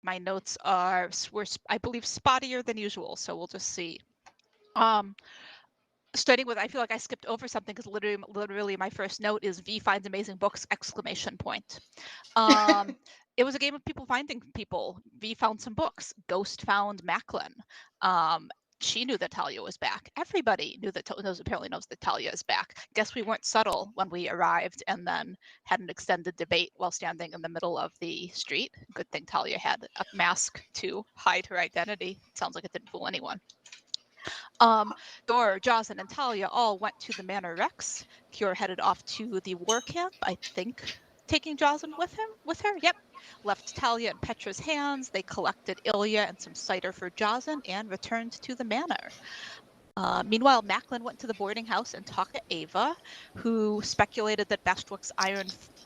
My notes were, I believe, spottier than usual, so we'll just see. Um, Starting with, I feel like I skipped over something because literally my first note is V finds amazing books! Exclamation point. It was a game of people finding people. V found some books. Ghost found Macklin. Um, she knew that Talia was back. Everybody knew that apparently knows that Talia is back. Guess we weren't subtle when we arrived and then had an extended debate while standing in the middle of the street. Good thing Talia had a mask to hide her identity. Sounds like it didn't fool anyone. Dor, Jocelyn, and Talia all went to the Manor Rex. Cure headed off to the war camp, I think, taking Jocelyn with her. Yep. Left Talia in Petra's hands. They collected Ilya and some cider for Jocelyn and returned to the manor. Meanwhile, Macklin went to the boarding house and talked to Ava, who speculated that Bestwick's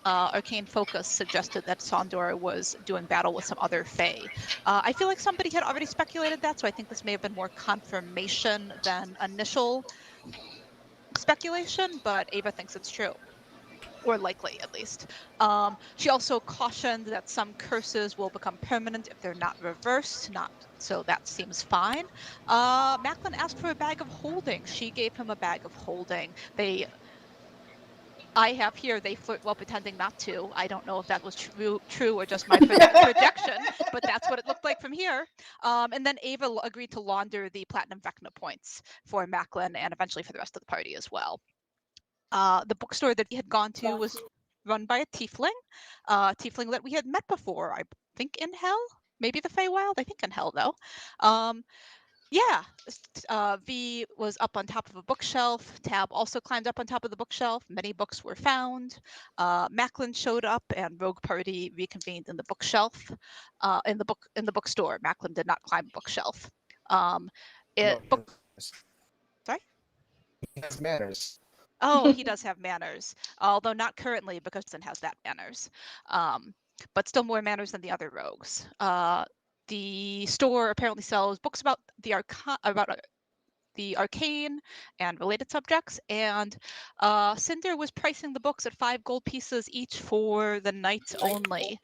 arcane focus suggested that Tal'Dorei was doing battle with some other fae. I feel like somebody had already speculated that, so I think this may have been more confirmation than initial speculation, but Ava thinks it's true. Or likely, at least. She also cautioned that some curses will become permanent if they're not reversed, so that seems fine. Macklin asked for a bag of holding. She gave him a bag of holding. I have here, they flirt while pretending not to. I don't know if that was true or just my projection, but that's what it looked like from here. And then Ava agreed to launder the platinum Vecna points for Macklin and eventually for the rest of the party as well. The bookstore that he had gone to was run by a tiefling that we had met before, I think in Hell, maybe the Feywild, I think in Hell though. Yeah, V was up on top of a bookshelf. Tab also climbed up on top of the bookshelf. Many books were found. Macklin showed up, and Rogue Party reconvened in the bookshelf, in the bookstore. Macklin did not climb a bookshelf. Sorry. He has manners. Oh, he does have manners, although not currently because Sin has that manners, but still more manners than the other rogues. The store apparently sells books about the arcane and related subjects, and Cinder was pricing the books at 5 gold pieces each for the knights only.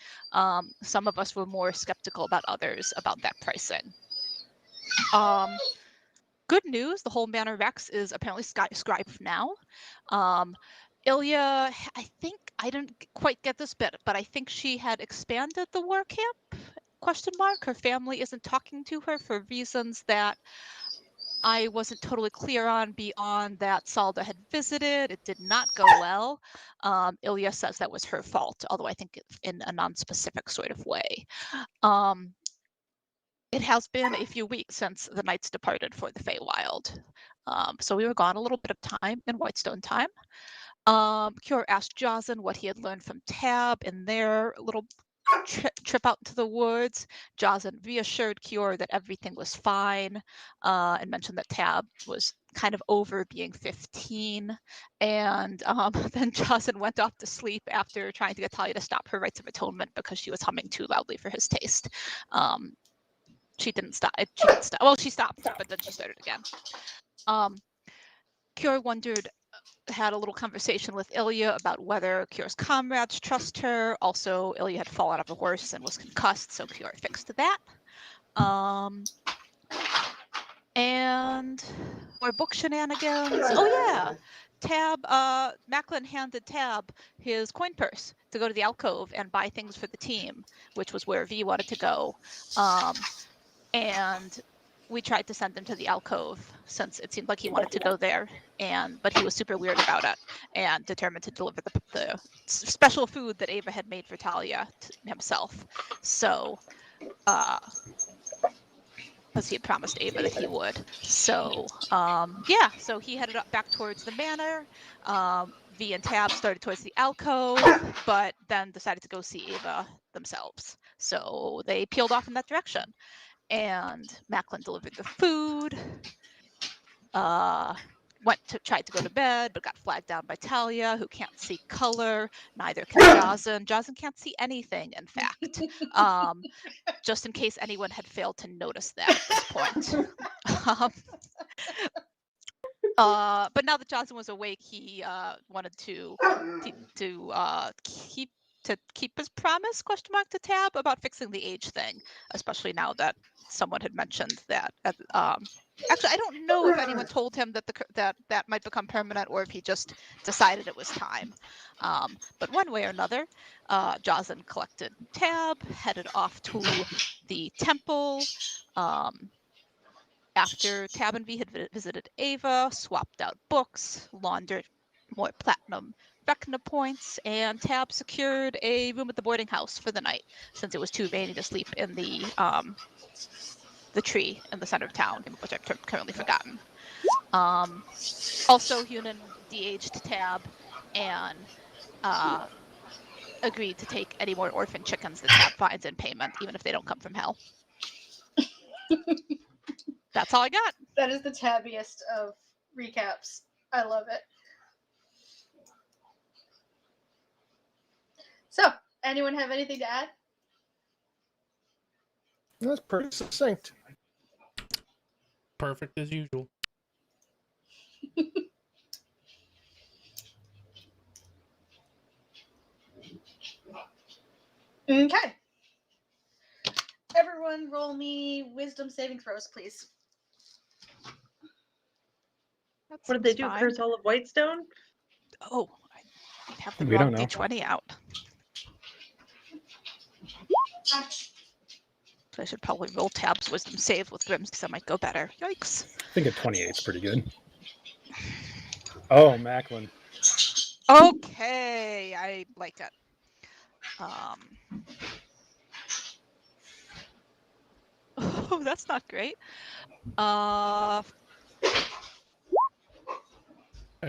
Some of us were more skeptical about others about that pricing. Good news, the whole Manor Rex is apparently scribed now. Ilya, I think, I didn't quite get this bit, but I think she had expanded the war camp, question mark. Her family isn't talking to her for reasons that I wasn't totally clear on beyond that Salda had visited. It did not go well. Ilya says that was her fault, although I think in a non-specific sort of way. It has been a few weeks since the knights departed for the Feywild. So we were gone a little bit of time in Whitestone time. Cure asked Jocelyn what he had learned from Tab in their little trip out into the woods. Jocelyn reassured Cure that everything was fine, and mentioned that Tab was kind of over being 15. And then Jocelyn went off to sleep after trying to get Talia to stop her rites of atonement because she was humming too loudly for his taste. She didn't stop. Well, she stopped, but then she started again. Cure had a little conversation with Ilya about whether Cure's comrades trust her. Also, Ilya had fallen off a horse and was concussed, so Cure fixed that. And more book shenanigans. Oh yeah, Tab. Macklin handed Tab his coin purse to go to the alcove and buy things for the team, which was where V wanted to go. And we tried to send him to the alcove since it seemed like he wanted to go there, but he was super weird about it and determined to deliver the special food that Ava had made for Talia himself. So, because he had promised Ava that he would. So, yeah, so he headed up back towards the manor. V and Tab started towards the alcove, but then decided to go see Ava themselves. So they peeled off in that direction. And Macklin delivered the food, tried to go to bed, but got flagged down by Talia, who can't see color. Neither can Jocelyn. Jocelyn can't see anything, in fact. Just in case anyone had failed to notice that at this point. But now that Jocelyn was awake, he wanted to to keep his promise, to Tab, about fixing the age thing, especially now that someone had mentioned that. Actually, I don't know if anyone told him that that might become permanent, or if he just decided it was time. But one way or another, Jocelyn collected Tab, headed off to the temple. After Tab and V had visited Ava, swapped out books, laundered more platinum Vecna points, and Tab secured a room at the boarding house for the night, since it was too rainy to sleep in the tree in the center of town, which I've currently forgotten. Also, Hunan de-aged Tab and agreed to take any more orphan chickens that Tab finds in payment, even if they don't come from hell. That's all I got. That is the tabbiest of recaps. I love it. So, anyone have anything to add? That's pretty succinct. Perfect as usual. Okay. Everyone roll me wisdom saving throws, please. What did they do? Curse all of Whitestone? Oh, I have the We wrong don't know. D20 out. So I should probably roll Tab's wisdom save with Grimm's, because that might go better. Yikes. I think a 28 is pretty good. Oh, Macklin. Okay, I like it. Oh, that's not great. I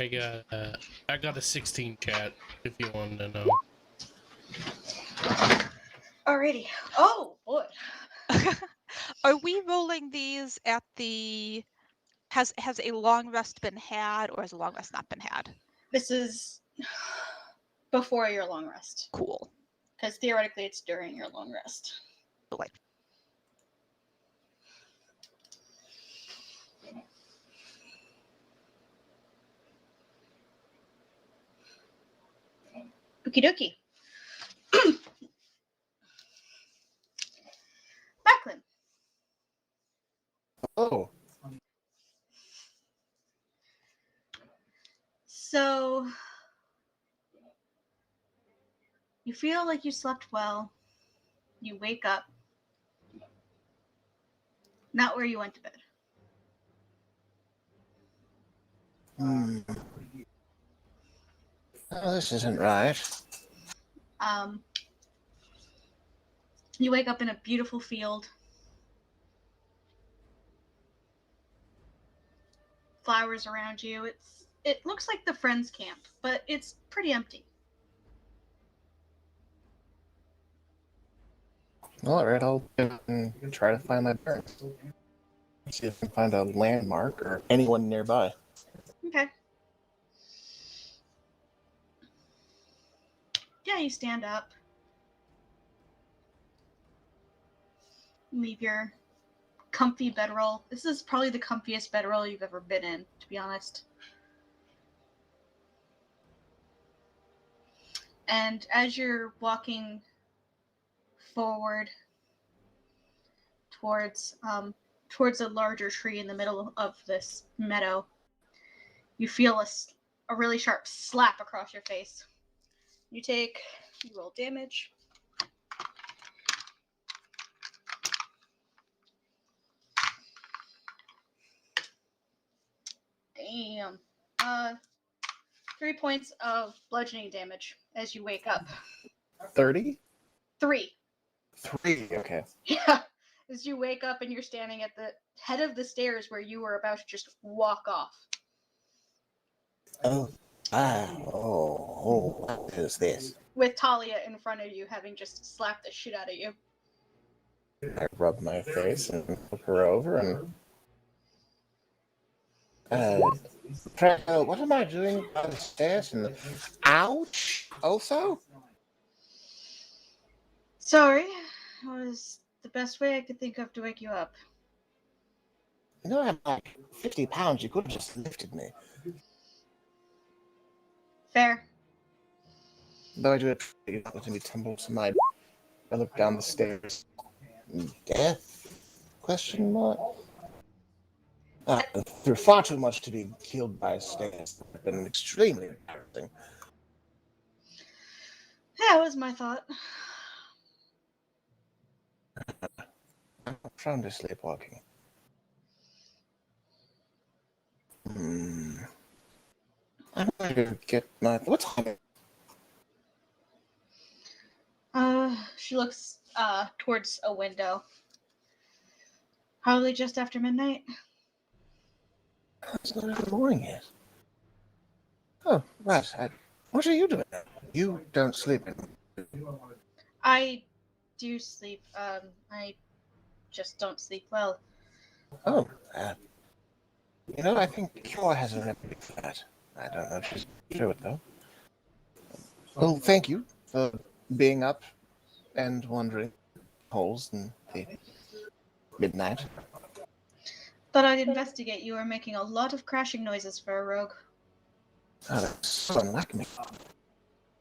got a 16 chat, if you wanted to know. Alrighty. Oh, boy. Are we rolling these at the... Has a long rest been had, or has a long rest not been had? This is before your long rest. Cool. Because theoretically it's during your long rest. Like, Okie dokie. Macklin. Oh, So, you feel like you slept well. You wake up. Not where you went to bed. Oh, this isn't right. You wake up in a beautiful field. Flowers around you. It looks like the Friends camp, but it's pretty empty. All right, I'll get up and try to find my parents. See if I can find a landmark or anyone nearby. Okay. Yeah, you stand up. Leave your comfy bedroll. This is probably the comfiest bedroll you've ever been in, to be honest. And as you're walking forward towards a larger tree in the middle of this meadow, you feel a really sharp slap across your face. You roll damage. Damn. 3 points of bludgeoning damage as you wake up. 30? 3. 3, okay. Yeah. As you wake up and you're standing at the head of the stairs where you were about to just walk off. Oh, what is this? With Talia in front of you, having just slapped the shit out of you. I rub my face and look her over and... what am I doing by the stairs? And ouch! Also? Sorry. It was the best way I could think of to wake you up. You know, I'm like 50 pounds. You could have just lifted me. Fair. Though I do appreciate you not letting me tumble to my... I look down the stairs. Death? Question mark? Through far too much to be killed by stairs. It's been extremely embarrassing. That was my thought. I'm prone to sleepwalking. I'm going to get my... What time? She looks towards a window. Probably just after midnight. It's not even morning yet. Oh, right. What are you doing now? You don't sleep. I do sleep. I just don't sleep well. Oh, I think Cure has a remedy for that. I don't know if she's true it, though. Well, thank you for being up and wandering holes in the midnight. Thought I'd investigate. You are making a lot of crashing noises for a rogue. Oh, that's so unlike me.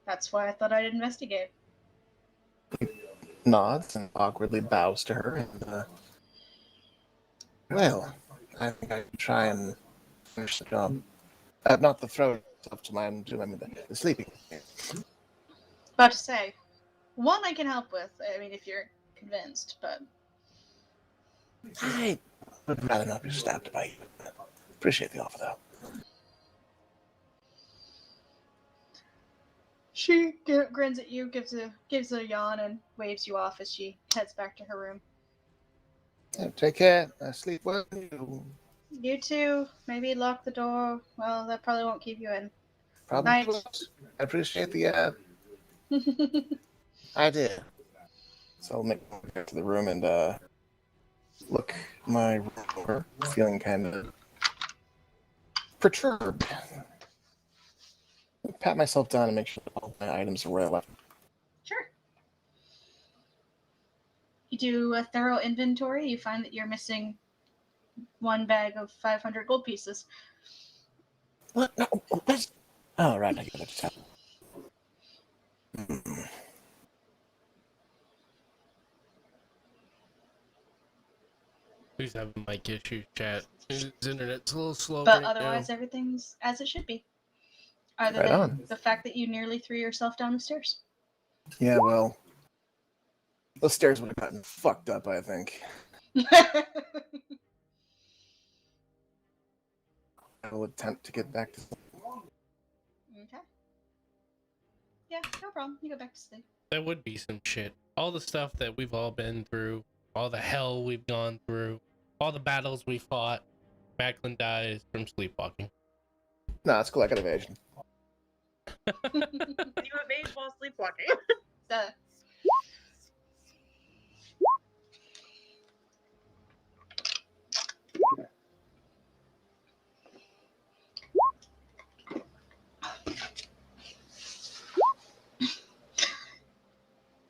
That's why I thought I'd investigate. Nods and awkwardly bows to her, and, well, I think I can try and finish the job. Not the throw stuff to the sleeping. About to say, one I can help with. I mean, if you're convinced, but I would rather not be stabbed by you. Appreciate the offer, though. she grins at you, gives a yawn, and waves you off as she heads back to her room. Yeah, take care. Sleep well. You too. Maybe lock the door. Well, that probably won't keep you in. Probably Night. won't. I appreciate the idea. So I'll make my way back to the room and look my room over, feeling kind of perturbed. Pat myself down and make sure that all my items are where I left them. Sure. You do a thorough inventory. You find that you're missing one bag of 500 gold pieces. What? No, that's... Oh, right, I get it. Who's having mic issues, chat? His internet's a little slow But right otherwise, now. everything's as it should be. Other Right than on. the fact that you nearly threw yourself down the stairs. Yeah, well, those stairs would have gotten fucked up, I think. I will attempt to get back to... Okay. Yeah, no problem. You go back to sleep. That would be some shit. All the stuff that we've all been through, all the hell we've gone through, all the battles we fought. Macklin dies from sleepwalking. No, it's cool. I got evasion. You evade while sleepwalking. The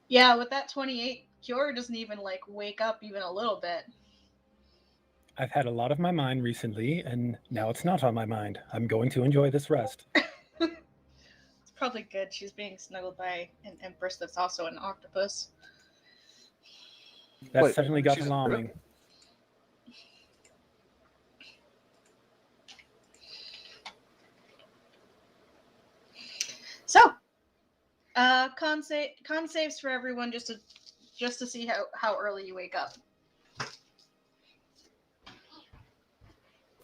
Yeah, with that 28, Cure doesn't even wake up even a little bit. I've had a lot of my mind recently, and now it's not on my mind. I'm going to enjoy this rest. It's probably good she's being snuggled by an empress that's also an octopus. That's Wait, certainly got she's alarming. So, con saves for everyone just to see how early you wake up.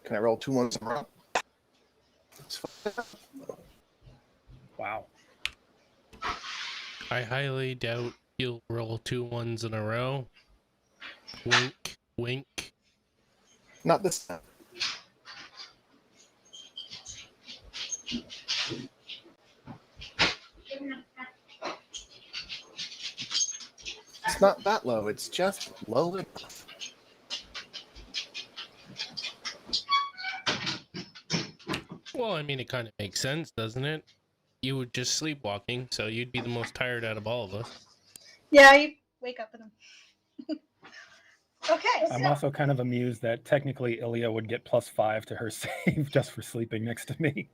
Can I roll 2 ones in a row? Wow. I highly doubt you'll roll 2 ones in a row. Wink, wink. Not this time. It's not that low. It's just low enough. Well, I mean, it kind of makes sense, doesn't it? You were just sleepwalking, so you'd be the most tired out of all of us. Yeah, you wake up in them. Okay, I'm so also kind of amused that technically Ilya would get +5 to her save just for sleeping next to me.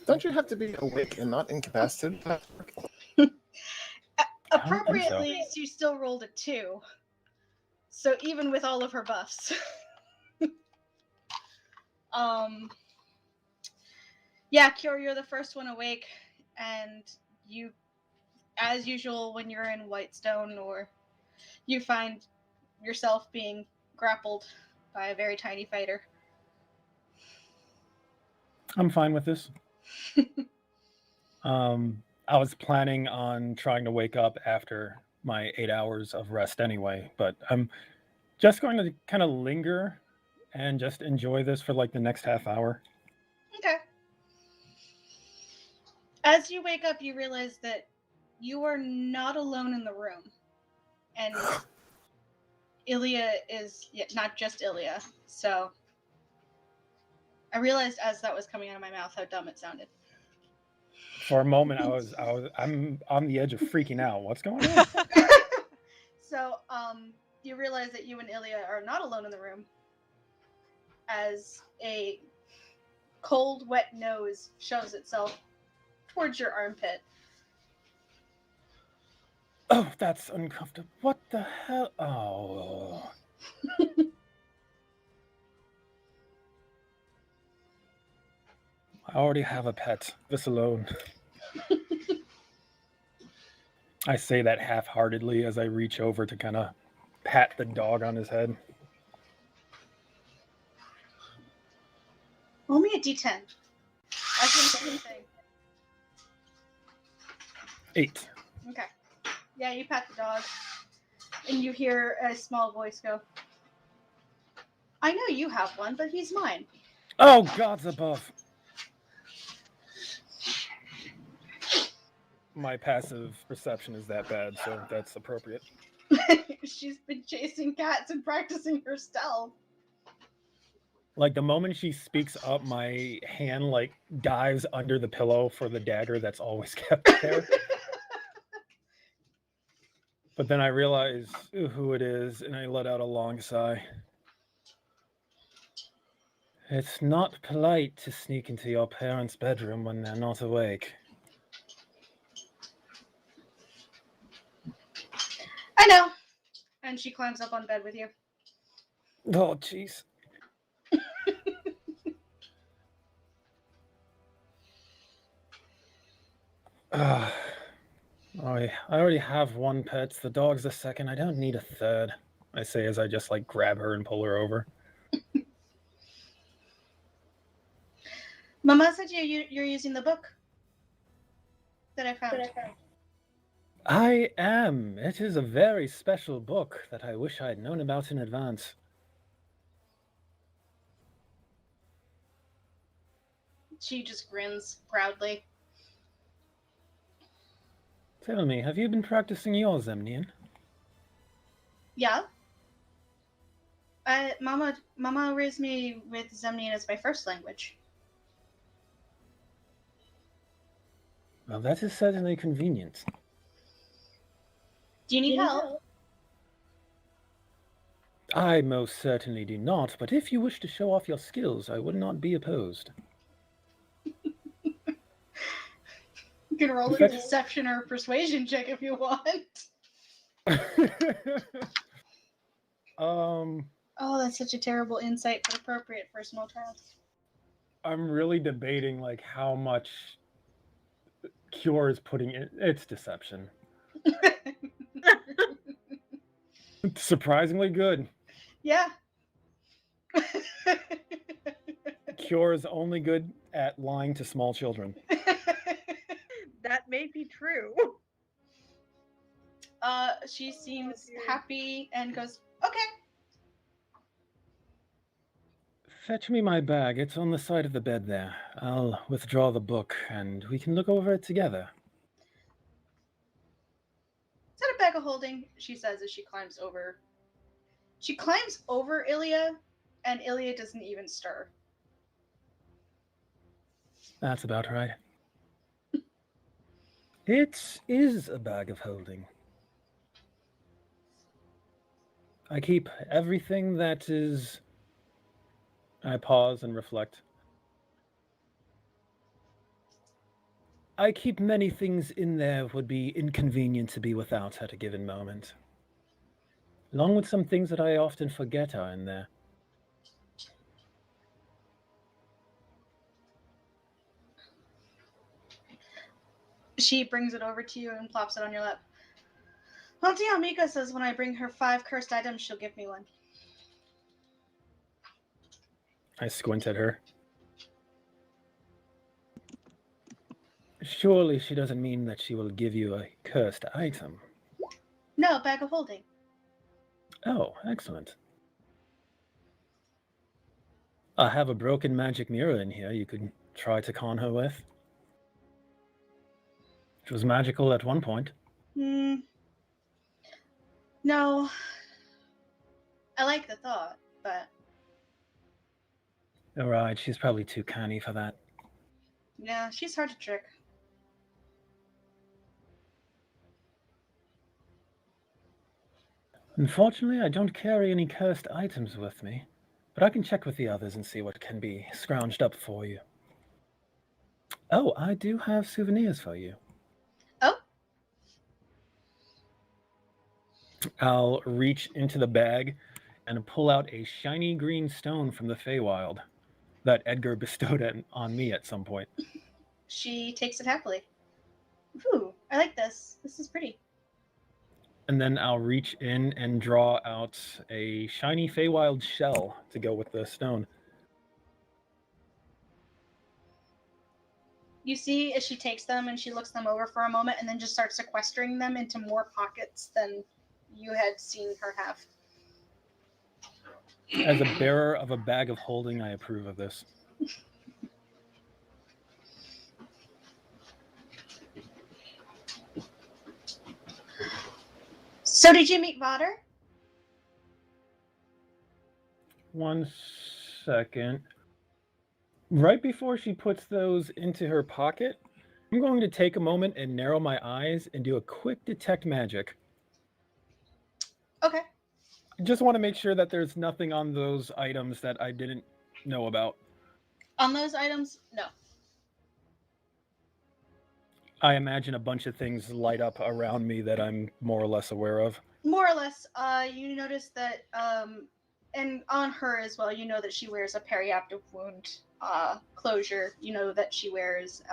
Don't you have to be awake and not incapacitated? Appropriately, she still rolled a 2. So even with all of her buffs. Yeah, Cure, you're the first one awake, and you, as usual, when you're in Whitestone, or you find yourself being grappled by a very tiny fighter. I'm fine with this. I was planning on trying to wake up after my 8 hours of rest anyway, but I'm just going to kind of linger and just enjoy this for like the next half hour. Okay. As you wake up, you realize that you are not alone in the room. And Ilya is not just Ilya. So I realized as that was coming out of my mouth how dumb it sounded. For a moment, I'm on the edge of freaking out. What's going on? So, you realize that you and Ilya are not alone in the room, as a cold, wet nose shoves itself towards your armpit. Oh, that's uncomfortable. What the hell? Oh. I already have a pet. This alone. I say that half-heartedly as I reach over to kind of pat the dog on his head. Roll me a d10. As you're making the thing. 8. Okay. Yeah, you pat the dog, and you hear a small voice go, I know you have one, but he's mine. Oh, gods above. My passive perception is that bad, so that's appropriate. She's been chasing cats and practicing her stealth. Like, the moment she speaks up, my hand, like, dives under the pillow for the dagger that's always kept there. But then I realize who it is, and I let out a long sigh. It's not polite to sneak into your parents' bedroom when they're not awake. I know. And she climbs up on bed with you. Oh, jeez. I already have one pet. The dog's the second. I don't need a third. I say as I just like grab her and pull her over. Mama said you're using the book that I found. I am. It is a very special book that I wish I had known about in advance. She just grins proudly. Tell me, have you been practicing your Zemnian? Yeah. Mama raised me with Zemnian as my first language. Well, that is certainly convenient. Do you need help? I most certainly do not, but if you wish to show off your skills, I would not be opposed. You can roll a deception or persuasion check if you want. Oh, that's such a terrible insight, but appropriate for a small child. I'm really debating like how much Cure is putting in. It's deception. It's surprisingly good. Yeah. Cure is only good at lying to small children. That may be true. She seems happy and goes, okay. Fetch me my bag. It's on the side of the bed there. I'll withdraw the book, and we can look over it together. Is that a bag of holding? She says as she climbs over. She climbs over Ilya, and Ilya doesn't even stir. That's about right. It is a bag of holding. I keep everything that is... I pause and reflect. I keep many things in there would be inconvenient to be without at a given moment. Along with some things that I often forget are in there. She brings it over to you and plops it on your lap. Well, Mika says when I bring her 5 cursed items, she'll give me one. I squint at her. Surely she doesn't mean that she will give you a cursed item. No, bag of holding. Oh, excellent. I have a broken magic mirror in here you could try to con her with. It was magical at one point. No. I like the thought, but... Alright, she's probably too canny for that. Yeah, she's hard to trick. Unfortunately, I don't carry any cursed items with me, but I can check with the others and see what can be scrounged up for you. Oh, I do have souvenirs for you. Oh? I'll reach into the bag and pull out a shiny green stone from the Feywild that Edgar bestowed on me at some point. She takes it happily. Ooh, I like this. This is pretty. And then I'll reach in and draw out a shiny Feywild shell to go with the stone. You see as she takes them and she looks them over for a moment and then just starts sequestering them into more pockets than you had seen her have. As a bearer of a bag of holding, I approve of this. So did you meet Vodder? One second. Right before she puts those into her pocket, I'm going to take a moment and narrow my eyes and do a quick detect magic. Okay. I just want to make sure that there's nothing on those items that I didn't know about. On those items, no. I imagine a bunch of things light up around me that I'm more or less aware of. More or less, you notice that, and on her as well, you know that she wears a periaptive wound closure. You know that she wears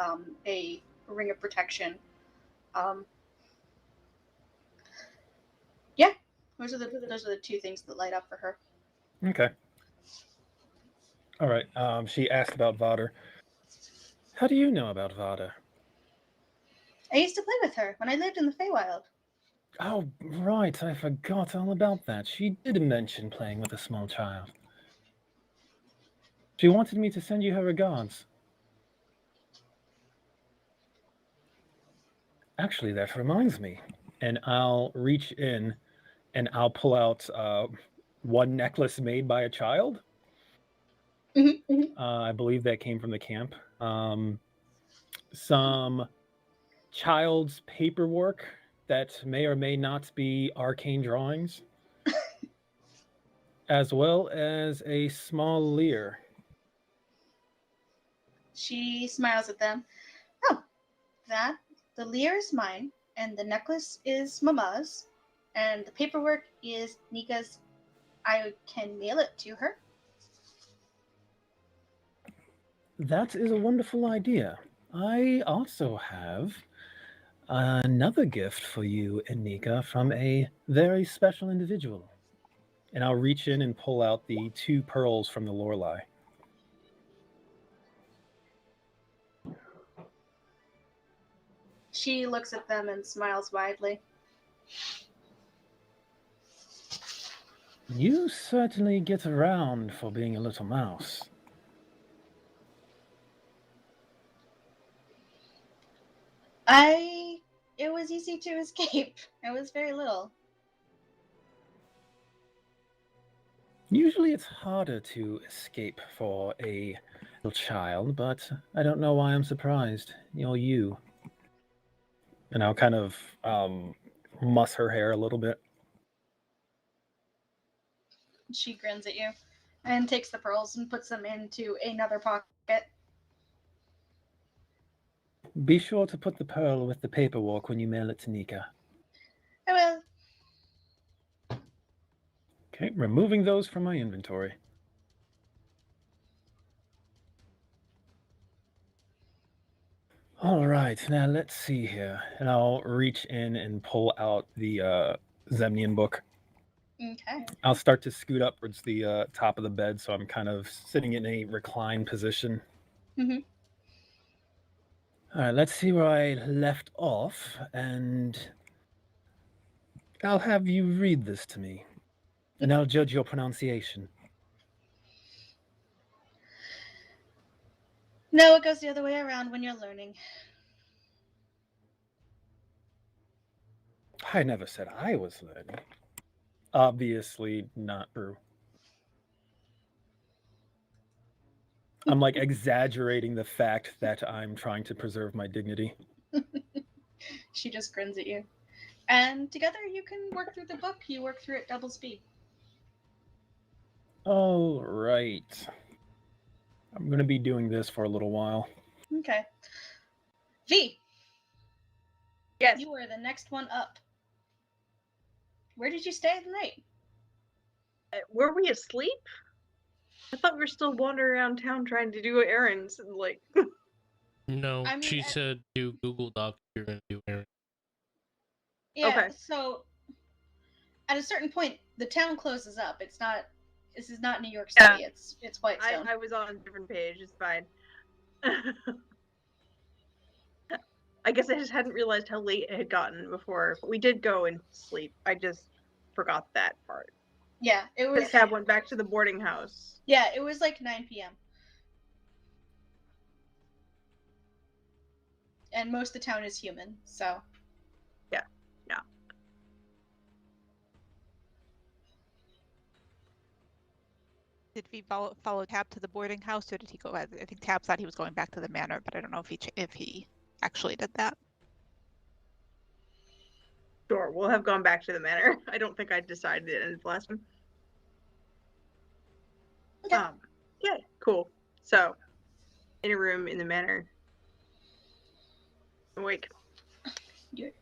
a ring of protection. Yeah, those are the 2 things that light up for her. Okay. All right. She asked about Vader. How do you know about Vader? I used to play with her when I lived in the Feywild. Oh, right. I forgot all about that. She did mention playing with a small child. She wanted me to send you her regards. Actually, that reminds me. And I'll reach in and I'll pull out one necklace made by a child. I believe that came from the camp. Some child's paperwork that may or may not be arcane drawings, as well as a small lyre. She smiles at them. Oh, the lyre is mine, and the necklace is Mama's, and the paperwork is Nika's. I can mail it to her. That is a wonderful idea. I also have another gift for you and Nika from a very special individual. And I'll reach in and pull out the 2 pearls from the Lorelei. She looks at them and smiles widely. You certainly get around for being a little mouse. It was easy to escape. It was very little. Usually it's harder to escape for a little child, but I don't know why I'm surprised. You're you. And I'll kind of muss her hair a little bit. She grins at you and takes the pearls and puts them into another pocket. Be sure to put the pearl with the paperwork when you mail it to Nika. I will. Okay, removing those from my inventory. All right, now let's see here. And I'll reach in and pull out the Zemnian book. Okay. I'll start to scoot upwards the top of the bed, so I'm kind of sitting in a reclined position. Mhm. All right, let's see where I left off, and I'll have you read this to me, and I'll judge your pronunciation. No, it goes the other way around when you're learning. I never said I was learning. Obviously not true. I'm like exaggerating the fact that I'm trying to preserve my dignity. She just grins at you. And together you can work through the book. You work through it double speed. All right. I'm going to be doing this for a little while. Okay. V, Yes. you are the next one up. Where did you stay the night? Were we asleep? I thought we were still wandering around town trying to do errands and like. No, I mean, she said do Google Docs if you're gonna do errands. Yeah, Okay. so at a certain point, the town closes up. It's not. This is not New York Yeah. City. It's Whitestone. I was on a different page. It's fine. I guess I just hadn't realized how late it had gotten before. But we did go and sleep. I just forgot that part. Yeah, it The was. cab went back to the boarding house. Yeah, it was like 9 p.m. And most of the town is human, so. Did he follow Tab to the boarding house, or did he go? I think Tab thought he was going back to the manor, but I don't know if he actually did that. Sure, we'll have gone back to the manor. I don't think I decided it in the last one. Okay. Yeah, cool. So, in a room in the manor. Awake. You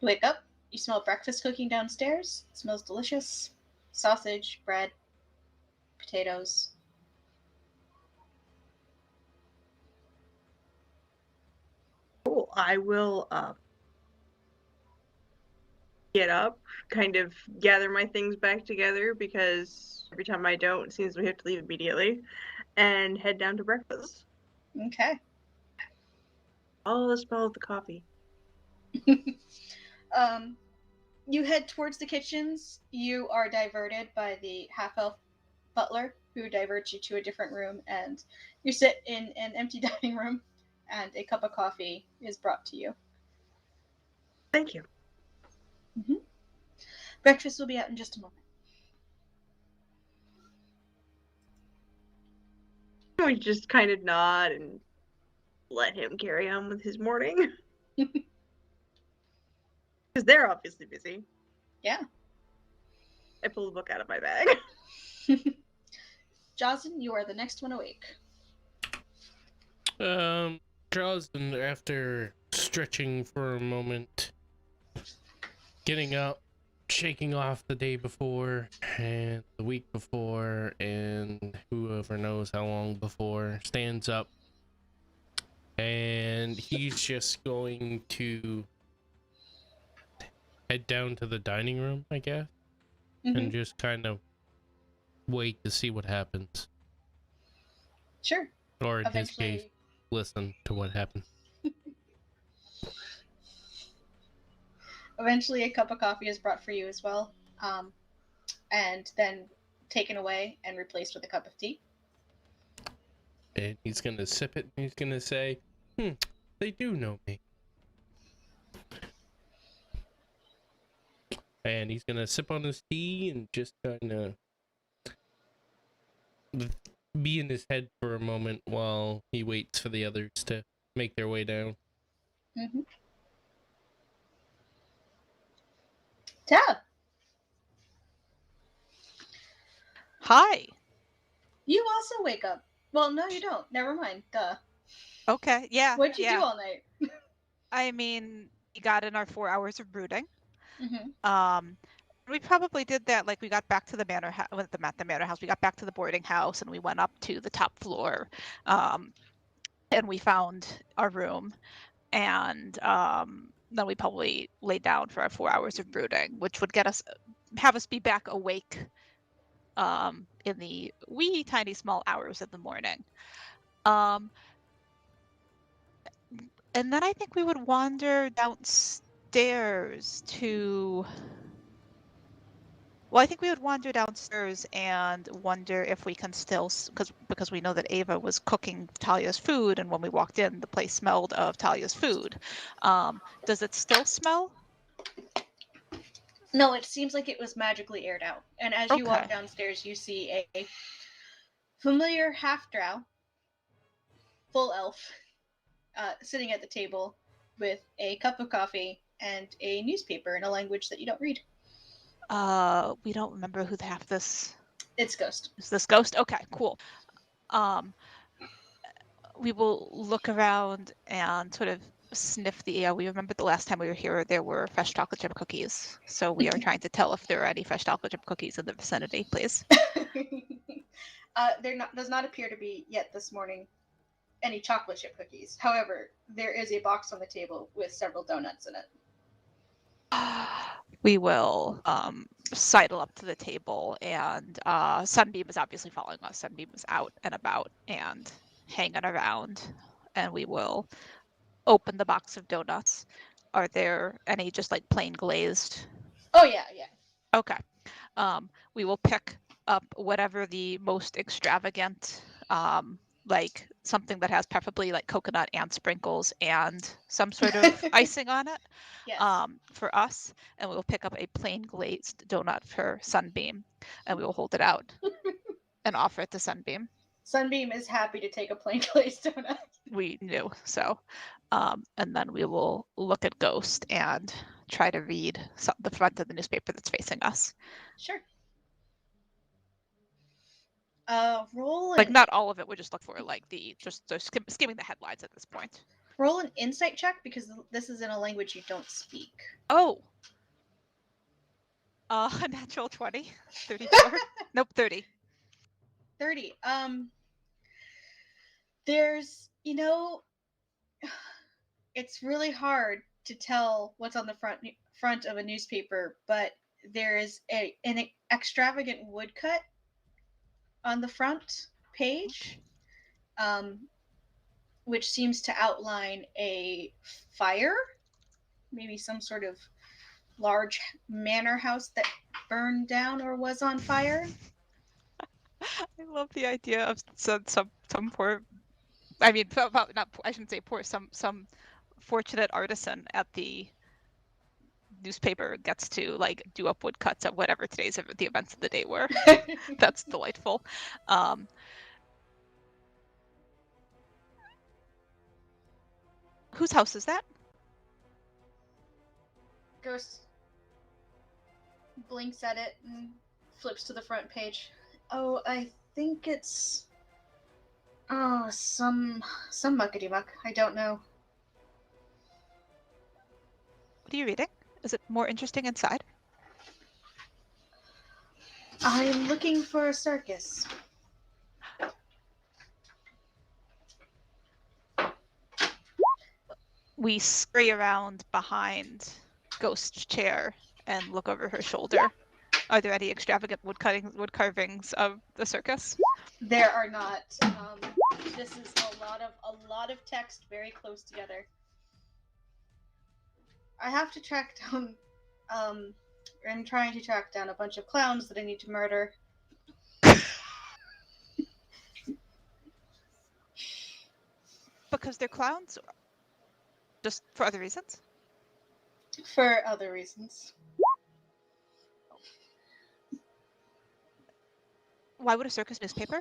wake up, you smell breakfast cooking downstairs. It smells delicious. Sausage, bread, potatoes. Cool. I will get up, kind of gather my things back together because every time I don't, it seems we have to leave immediately, and head down to breakfast. Okay. Oh, the smell of the coffee. You head towards the kitchens. You are diverted by the half-elf butler, who diverts you to a different room, and you sit in an empty dining room, and a cup of coffee is brought to you. Thank you. Breakfast will be out in just a moment. We just kind of nod and let him carry on with his morning. Because they're obviously busy. Yeah. I pull the book out of my bag. Jocelyn, you are the next one awake. Drosden, after stretching for a moment, getting up, shaking off the day before and the week before and whoever knows how long before, stands up, and he's just going to head down to the dining room, I guess, and just kind of wait to see what happens. Sure. Or in his Eventually, case, listen to what happens. eventually a cup of coffee is brought for you as well, and then taken away and replaced with a cup of tea. And he's gonna sip it and he's gonna say, they do know me. And he's gonna sip on his tea and just kinda be in his head for a moment while he waits for the others to make their way down. Tab, Hi. you also wake up Well, no, you don't. Never mind. Duh. Okay, yeah, What'd you yeah. do all night? I mean, we got in our 4 hours of brooding. Mm-hmm. We probably did that, like, we got back to the manor house, the manor house, we got back to the boarding house, and we went up to the top floor, and we found our room, and then we probably laid down for our 4 hours of brooding, which would have us be back awake in the wee tiny small hours of the morning. And then I think we would wander downstairs to. Well, I think we would wander downstairs and wonder if we can still, because we know that Ava was cooking Talia's food, and when we walked in, the place smelled of Talia's food. Does it still smell? No, it seems like it was magically aired out. And as you walk Okay. downstairs, you see a familiar half-drow, full elf, sitting at the table with a cup of coffee and a newspaper in a language that you don't read. We don't remember who half this It's Ghost. is. This ghost? Okay, cool. We will look around and sort of sniff the air. We remember the last time we were here, there were fresh chocolate chip cookies. So we are trying to tell if there are any fresh chocolate chip cookies in the vicinity, please. Does not appear to be yet this morning any chocolate chip cookies. However, there is a box on the table with several donuts in it. We will sidle up to the table, and Sunbeam is obviously following us. Sunbeam is out and about and hanging around, and we will open the box of donuts. Are there any just like plain glazed? Oh yeah. Okay. We will pick up whatever the most extravagant, like something that has preferably like coconut and sprinkles and some sort of icing on it, Yes. for us, and we will pick up a plain glazed donut for Sunbeam, and we will hold it out and offer it to Sunbeam. Sunbeam is happy to take a plain glazed donut. We knew so, and then we will look at Ghost and try to read the front of the newspaper that's facing us. Sure. Roll Like an, not all of it. We just look for like skimming the headlines at this point. roll an insight check because this is in a language you don't speak. Oh. A natural 20. 34. Nope, 30. 30. There's, it's really hard to tell what's on the front of a newspaper, but there is an extravagant woodcut on the front page, which seems to outline a fire, maybe some sort of large manor house that burned down or was on fire. I love the idea of some poor. I mean, not. I shouldn't say poor. Some fortunate artisan at the newspaper gets to like do up woodcuts at whatever the events of the day were. That's delightful. Whose house is that? Ghost blinks at it and flips to the front page. Oh, I think it's some muckety muck. I don't know. What are you reading? Is it more interesting inside? I'm looking for a circus. We scurry around behind Ghost's chair and look over her shoulder. Are there any extravagant wood carvings of the circus? There are not. This is a lot of text very close together. I have to track down. I'm trying to track down a bunch of clowns that I need to murder. Because they're clowns? Just for other reasons? For other reasons. Why would a circus newspaper?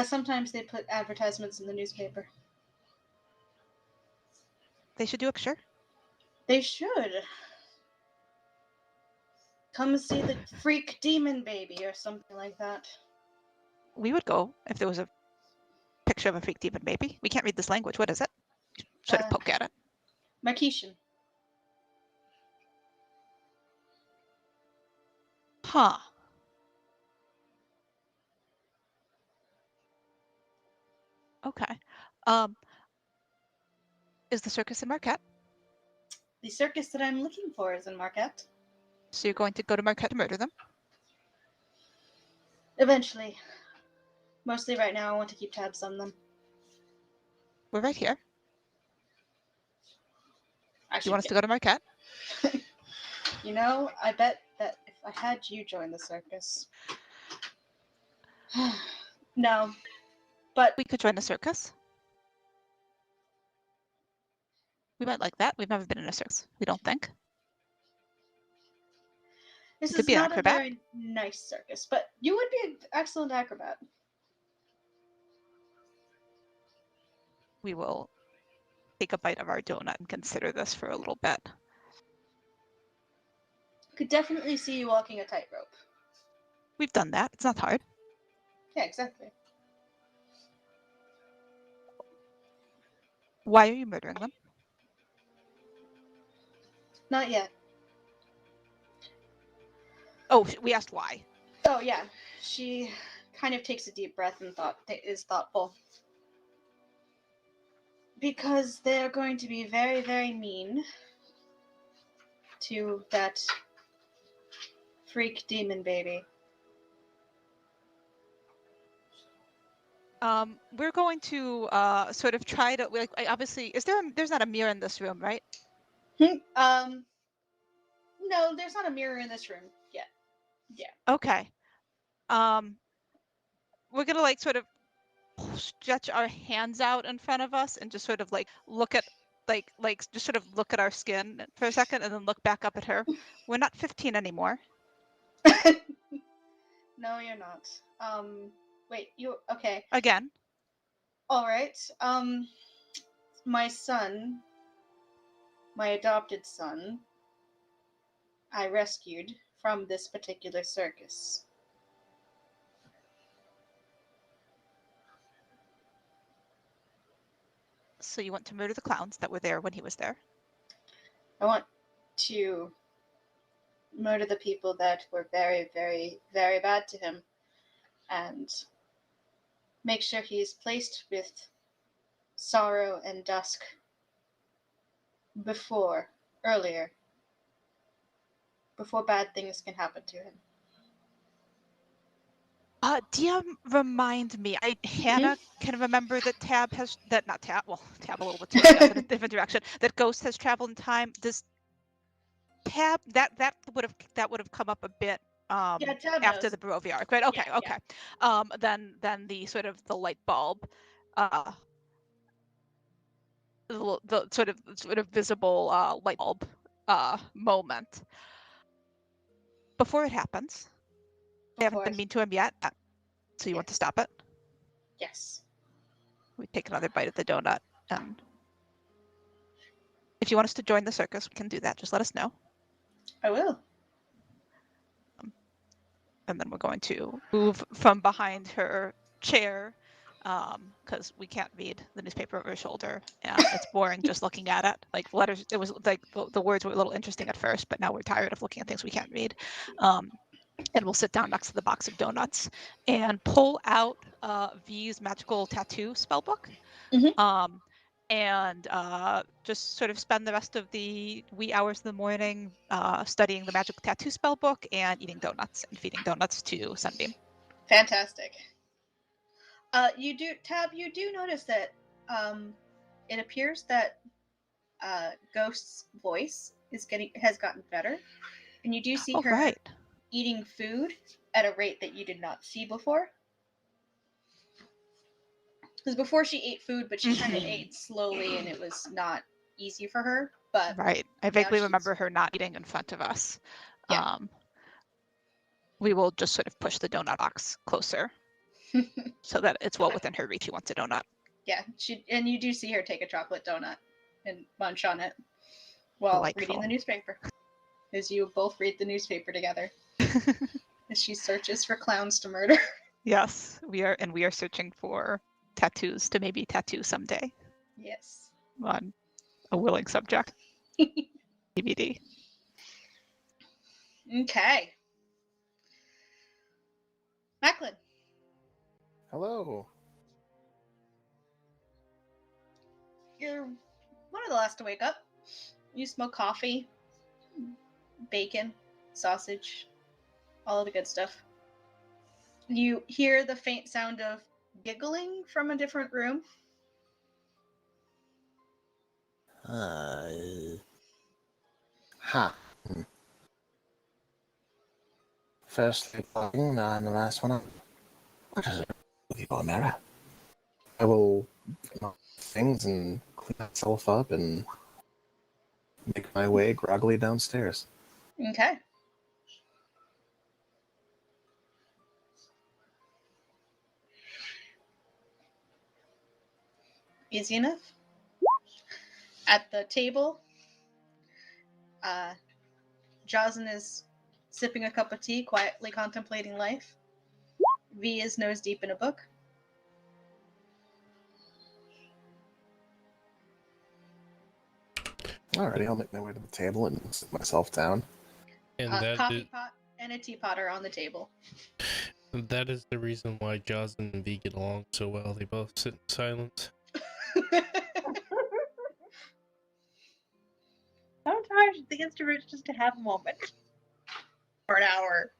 Sometimes they put advertisements in the newspaper. They should do a sure. They should. Come see the freak demon baby or something like that. We would go if there was a picture of a freak demon baby. We can't read this language. What is it? Sort of poke at it. Marquesian. Huh. Okay. Is the circus in Marquette? The circus that I'm looking for is in Marquette. So you're going to go to Marquette to murder them? Eventually. Mostly right now, I want to keep tabs on them. We're right here. I Do you want us to go to Marquette? You know, I bet that if I had you join the circus. No. But We could join a circus. We might like that. We've never been in a circus, we don't think. this You could is be an not a acrobat. very nice circus, but you would be an excellent acrobat. We will take a bite of our donut and consider this for a little bit. Could definitely see you walking a tightrope. We've done that. It's not hard. Yeah, exactly. Why are you murdering them? Not yet. Oh, we asked why. Oh yeah, she kind of takes a deep breath and is thoughtful. Because they're going to be very, very mean to that freak demon baby. We're going to sort of try to obviously. There's not a mirror in this room, right? No, there's not a mirror in this room yet. Okay. We're gonna sort of stretch our hands out in front of us and just sort of look at just sort of look at our skin for a second and then look back up at her. We're not 15 anymore. No, you're not. Wait, you okay? Again. All right. My son, my adopted son, I rescued from this particular circus. So you want to murder the clowns that were there when he was there? I want to murder the people that were very, very, very bad to him and make sure he is placed with sorrow and dusk before bad things can happen to him. DM, remind me. Hannah can remember that Tab has not Tab. Well, Tab a little bit too, I guess, in a different direction. That Ghost has traveled in time. Does Tab that would have come up a bit Yeah, Tab after knows. the Barovia arc, right? Okay, Yeah, okay. Then the sort of the light bulb, the sort of visible light bulb moment. Before it happens, they haven't been mean to him yet, so you want to stop it? Yes. We take another bite of the donut, and if you want us to join the circus, we can do that. Just let us know. I will. And then we're going to move from behind her chair, because we can't read the newspaper over her shoulder, and it's boring just looking at it. Like letters, it was like the words were a little interesting at first, but now we're tired of looking at things we can't read. And we'll sit down next to the box of donuts and pull out V's magical tattoo spellbook. Mhm. And just sort of spend the rest of the wee hours of the morning studying the magic tattoo spellbook and eating donuts and feeding donuts to Sunbeam. Fantastic. You do notice that it appears that Ghost's voice has gotten better, and you do see her Right. eating food at a rate that you did not see before. Because before she ate food, but she kind of ate slowly, and it was not easy for her. But Right. I vaguely remember her not eating in front of us. Yeah. We will just sort of push the donut box closer so that it's well within her reach. She wants a donut. Yeah, and you do see her take a chocolate donut and munch on it while Delightful. reading the newspaper. As you both read the newspaper together. As she searches for clowns to murder. Yes, we are searching for tattoos to maybe tattoo someday Yes. on a willing subject. DVD. Okay. Macklin, Hello. you're one of the last to wake up. You smell coffee, bacon, sausage, all of the good stuff. You hear the faint sound of giggling from a different room. Ha. First sleepwalking, now I'm the last one up. What is it with you, Mara? I will get my things and clean myself up and make my way groggily downstairs. Okay. Easy enough. At the table, Jocelyn is sipping a cup of tea, quietly contemplating life. V is nose deep in a book. Alrighty, I'll make my way to the table and sit myself down. And Coffee pot and a teapot are on the table. that is the reason why Jaws and V get along so well. They both sit in silence. Sometimes the introverts just to have a moment. For an hour.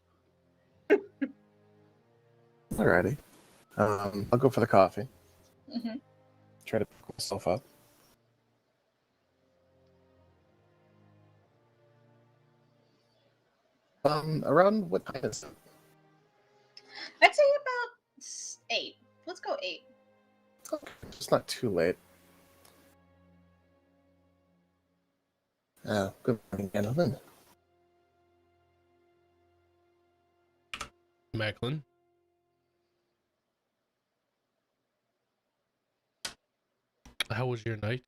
Alrighty. I'll go for the coffee. Mm-hmm. Try to pick myself up. Around what time is it? I'd say about 8. Let's go 8. Okay, it's not too late. Good morning, gentlemen. Macklin, how was your night?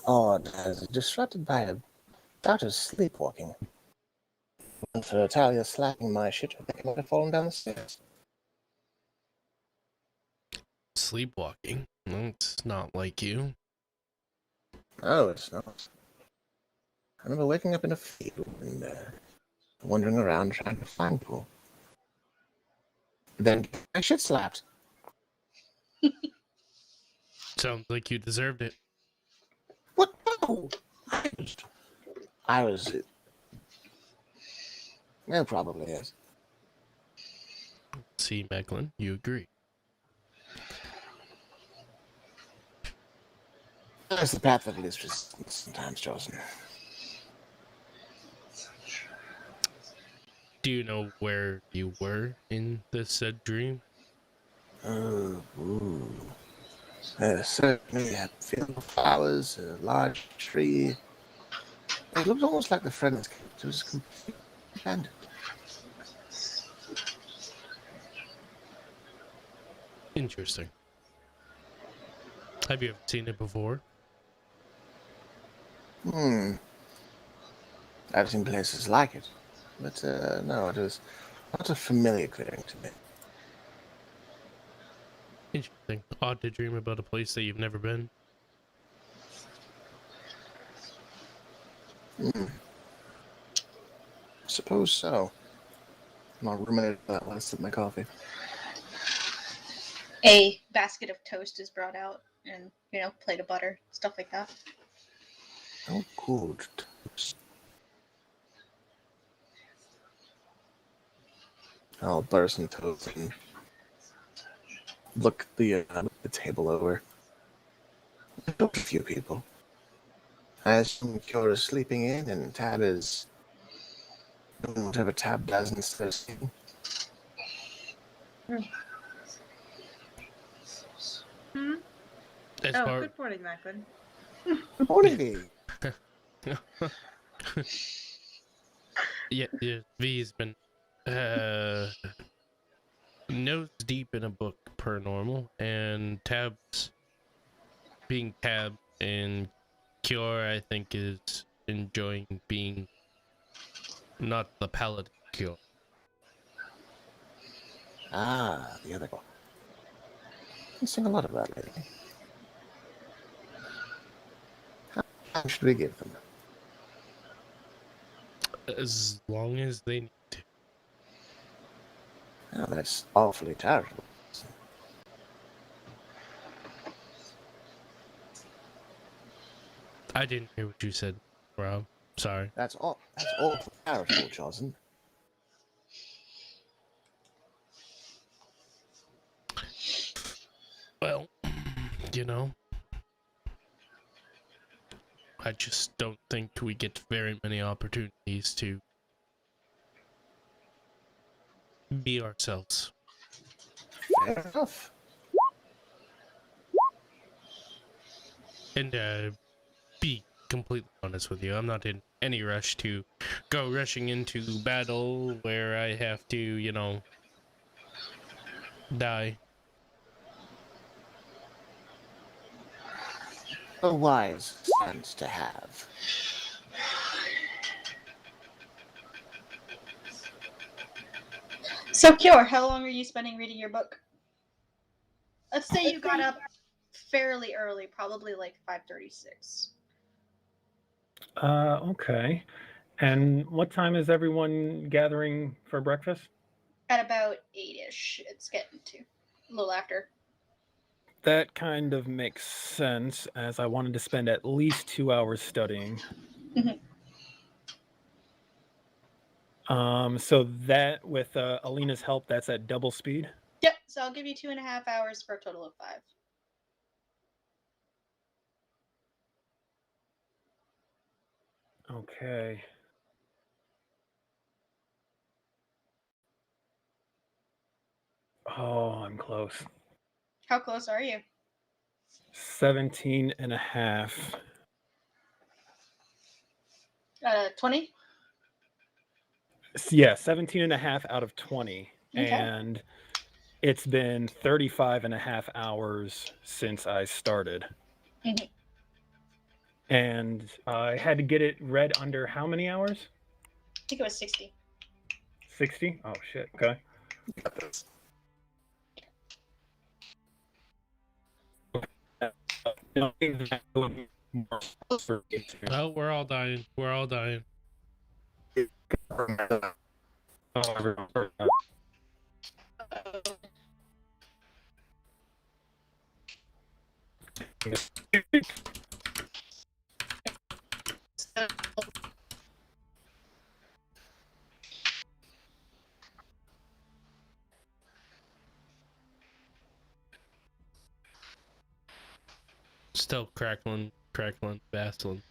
Odd, disrupted by a bout of sleepwalking. And for Talia slapping my shit, I think I might have fallen down the stairs. Sleepwalking? That's not like you. Oh, it's not. I remember waking up in a field and wandering around trying to find people. Then my shit slapped. Sounds like you deserved it. What? No! I was. It probably is. See, Macklin, you agree. That's the path of least resistance sometimes chosen. Do you know where you were in this said dream? Oh, ooh. Certainly a field of flowers, a large tree. It looked almost like the friend's camp. It was completely abandoned. Interesting. Have you ever seen it before? I've seen places like it. But, no, it was not a familiar clearing to me. Interesting. Odd to dream about a place that you've never been. Suppose so. I'll ruminate that while I sip my coffee. A basket of toast is brought out and, plate of butter, stuff like that. Oh, good. I'll butter some toast and look the table over. I know a few people. I assume Cure is sleeping in and Tab is doing whatever Tab does instead of sleeping. As Oh, far good morning, Macklin. Good morning, V. yeah, V's been nose deep in a book per normal, and Tab's being Tab, and Cure I think is enjoying being not the paladin Cure. Ah, the other girl. You sing a lot about it lately. How long should we give them? As long as they need to. Oh, that's awfully charitable. I didn't hear what you said, Rob. Sorry. That's awfully charitable, Johnson. Well, you know, I just don't think we get very many opportunities to be ourselves. Fair enough. And be completely honest with you, I'm not in any rush to go rushing into battle where I have to, you know, die. A wise stance to have. So, Cure, how long are you spending reading your book? Let's say you got up fairly early, probably like 5:36. Okay. And what time is everyone gathering for breakfast? At about 8-ish, it's getting to. A little after. That kind of makes sense, as I wanted to spend at least 2 hours studying. So that, with Alina's help, that's at double speed? Yep, so I'll give you 2.5 hours for a total of 5. Okay. Oh, I'm close. How close are you? 17 and a half. 20? Yeah, 17 and a half out of 20. Okay. And it's been 35 and a half hours since I started. Mhm. And I had to get it read under how many hours? I think it was 60. 60? Oh, shit. Okay. Got this. Oh, we're all dying. We're all dying. Still crackling, battling.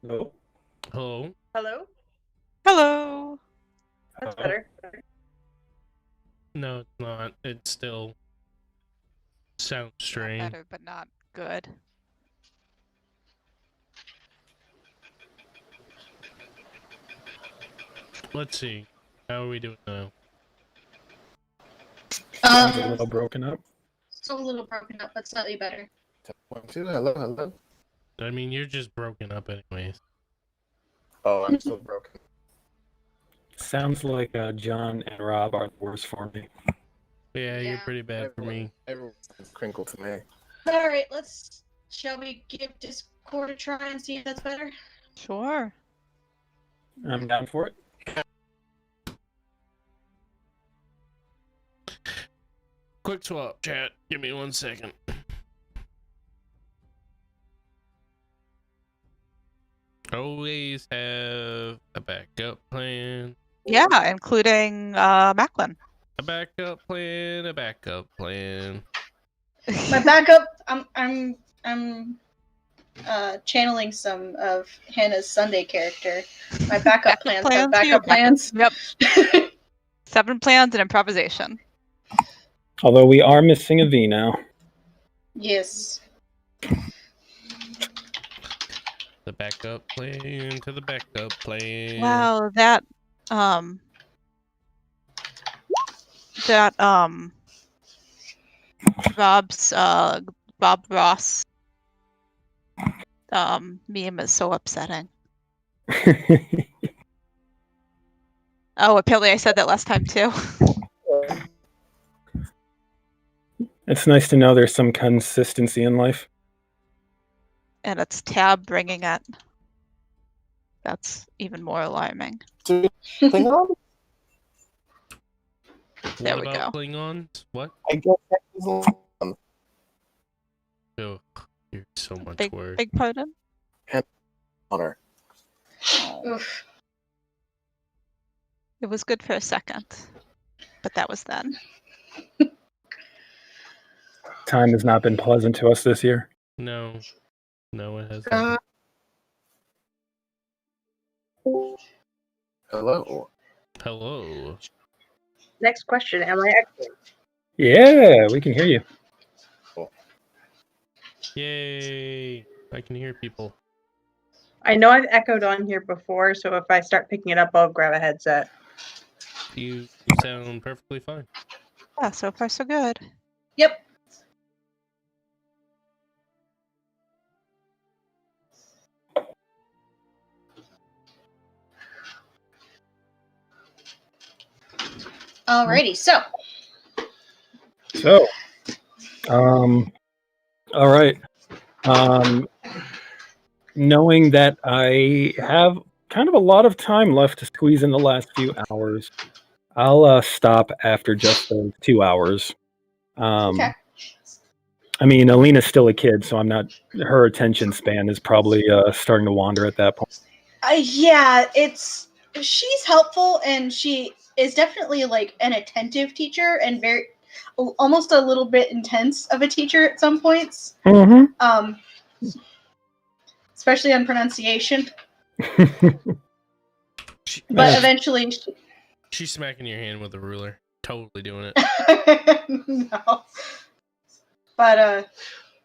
No. Hello? Hello? Hello. That's better. No, it's not. It still sounds Not strange. better, but not good. Let's see. How are we doing now? Sounds a little broken up. Still a little broken up, but slightly better. 10.2. Hello. I mean, you're just broken up anyways. Oh, I'm still broken. Sounds like John and Rob are the worst for me. Yeah, you're Yeah. pretty bad for me. Everyone's crinkled to me. Alright, shall we give Discord a try and see if that's better? Sure. I'm down for it. Quick swap, chat. Give me 1 second. Always have a backup plan. Yeah, including Macklin. A backup plan. A backup plan. My backup, I'm channeling some of Hannah's Sunday character. My backup plans have for your backup plans. Yep. 7 plans and improvisation. Although we are missing a V now. Yes. The backup plan to the backup plan. Wow, that Bob Ross meme is so upsetting. Oh, apparently I said that last time too. It's nice to know there's some consistency in life. And it's Tab bringing it. That's even more alarming. Klingon? There What we about go. Klingons? What? I guess that is Oh, you're so much Big worse. pardon? honor. Oof. It was good for a second, but that was then. Time has not been pleasant to us this year. No, it hasn't. Hello. Hello. Next question. Am I excellent? Yeah, we can hear you. Yay! I can hear people. I know I've echoed on here before, so if I start picking it up, I'll grab a headset. You sound perfectly fine. Yeah, so far so good. Yep. Alrighty, so So, all right. Knowing that I have kind of a lot of time left to squeeze in the last few hours, I'll stop after just those 2 hours. okay. I mean, Alina's still a kid, so I'm not. Her attention span is probably starting to wander at that point. Yeah, she's helpful and she is definitely like an attentive teacher and very almost a little bit intense of a teacher at some points. Mm-hmm. Especially on pronunciation. But Nice. eventually She's smacking your hand with a ruler. Totally doing it. no. But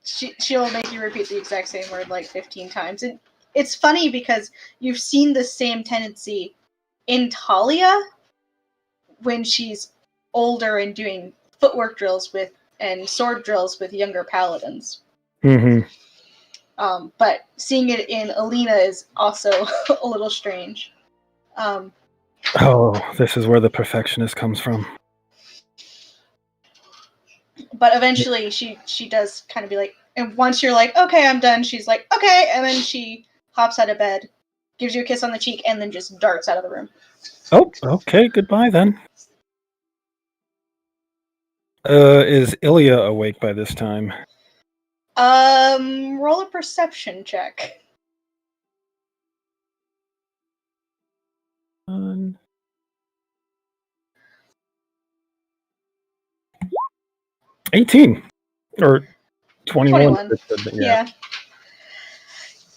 she'll make you repeat the exact same word like 15 times. And it's funny because you've seen the same tendency in Talia when she's older and doing footwork drills with and sword drills with younger paladins. Mm-hmm. But seeing it in Alina is also a little strange. Oh, this is where the perfectionist comes from. But eventually she does kind of be like, and once you're like, okay, I'm done, she's like, okay, and then she hops out of bed, gives you a kiss on the cheek, and then just darts out of the room. Oh, okay, goodbye then. Is Ilya awake by this time? Roll a perception check. 18 or 21. 21. Yeah.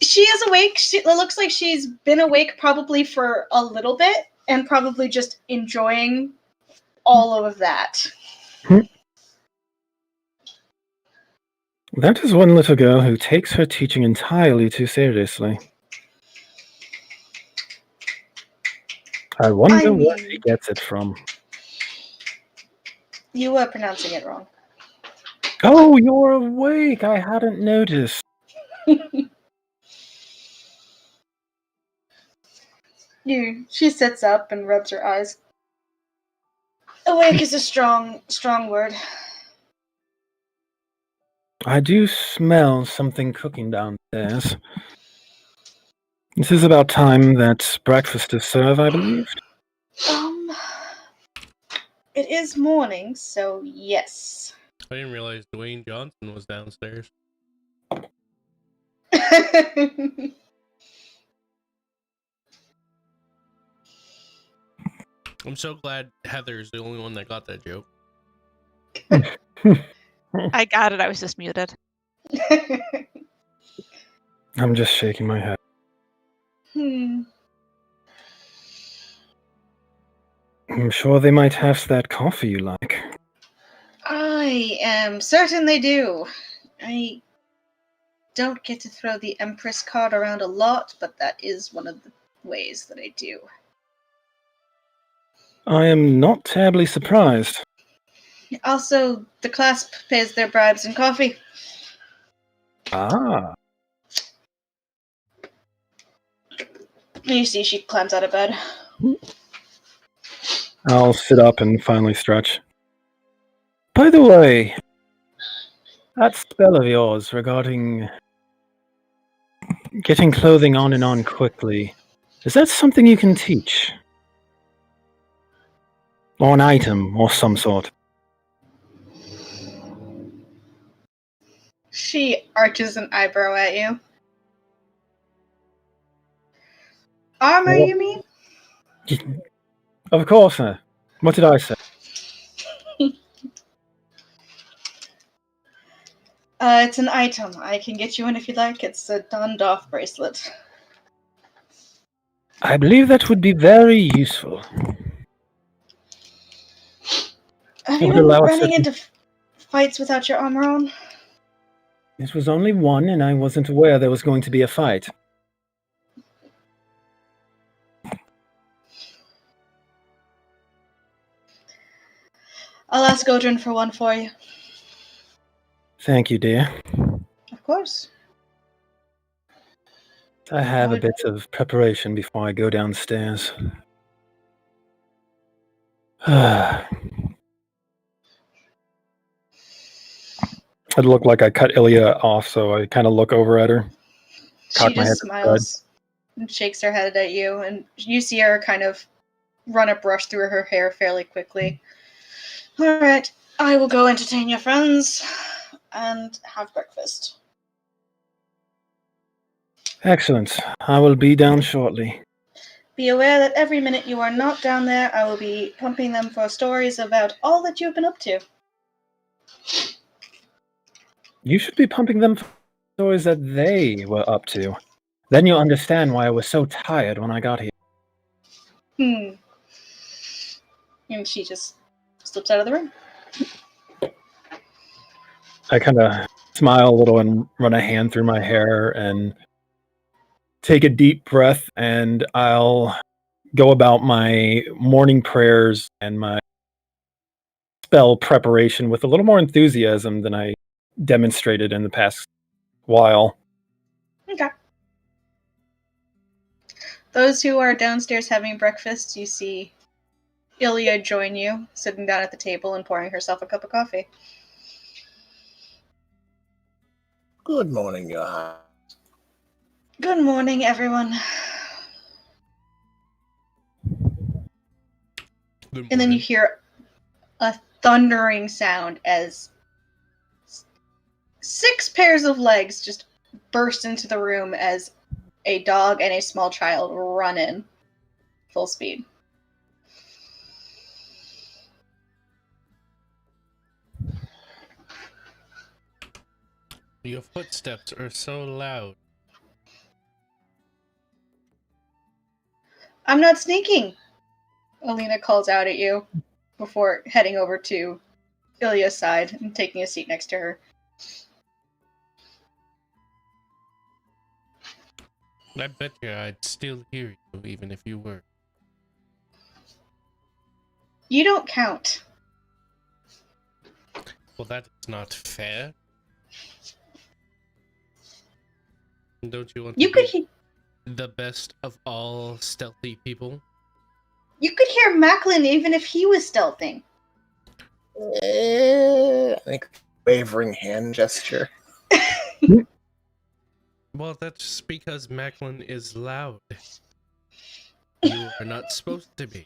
She is awake. It looks like she's been awake probably for a little bit and probably just enjoying all of that. That is one little girl who takes her teaching entirely too seriously. I wonder where she gets it from. You were pronouncing it wrong. Oh, you're awake. I hadn't noticed. She sits up and rubs her eyes. Awake is a strong word. I do smell something cooking downstairs. This is about time that breakfast is served, I believe. It is morning, so yes. I didn't realize Dwayne Johnson was downstairs. I'm so glad Heather's the only one that got that joke. I got it. I was just muted. I'm just shaking my head. I'm sure they might have that coffee you like. I am certain they do. I don't get to throw the Empress card around a lot, but that is one of the ways that I do. I am not terribly surprised. Also, the clasp pays their bribes in coffee. Ah. You see, she climbs out of bed. I'll sit up and finally stretch. By the way, that spell of yours regarding getting clothing on and on quickly, is that something you can teach? Or an item or some sort? She arches an eyebrow at you. Armor, Well- you mean? Of course, what did I say? It's an item. I can get you one if you'd like. It's a Dondorf bracelet. I believe that would be very useful. Have It you would been allow us running to- into fights without your armor on? It was only one, and I wasn't aware there was going to be a fight. I'll ask Odrin for one for you. Thank you, dear. Of course. I have a Would- bit of preparation before I go downstairs. It looked like I cut Ilya off, so I kind of look over at her. She Cock my just head smiles and shakes her head at you, and you see her kind of run a brush through her hair fairly quickly. All right, I will go entertain your friends and have breakfast. Excellent. I will be down shortly. Be aware that every minute you are not down there, I will be pumping them for stories about all that you've been up to. You should be pumping them for stories that they were up to. Then you'll understand why I was so tired when I got here. And she just slips out of the room. I kind of smile a little and run a hand through my hair and take a deep breath, and I'll go about my morning prayers and my spell preparation with a little more enthusiasm than I demonstrated in the past while. Okay. Those who are downstairs having breakfast, you see Ilya join you, sitting down at the table and pouring herself a cup of coffee. Good morning, Your Highness. Good morning, everyone. Good And then you morning. hear a thundering sound as 6 pairs of legs just burst into the room as a dog and a small child run in full speed. Your footsteps are so loud. I'm not sneaking, Alina calls out at you before heading over to Ilya's side and taking a seat next to her. I bet you I'd still hear you even if you were. You don't count. Well, that is not fair. Don't you want You to could be the best of all stealthy people? you could hear Macklin even if he was stealthing. I think wavering hand gesture. Well, that's because Macklin is loud. You are not supposed to be.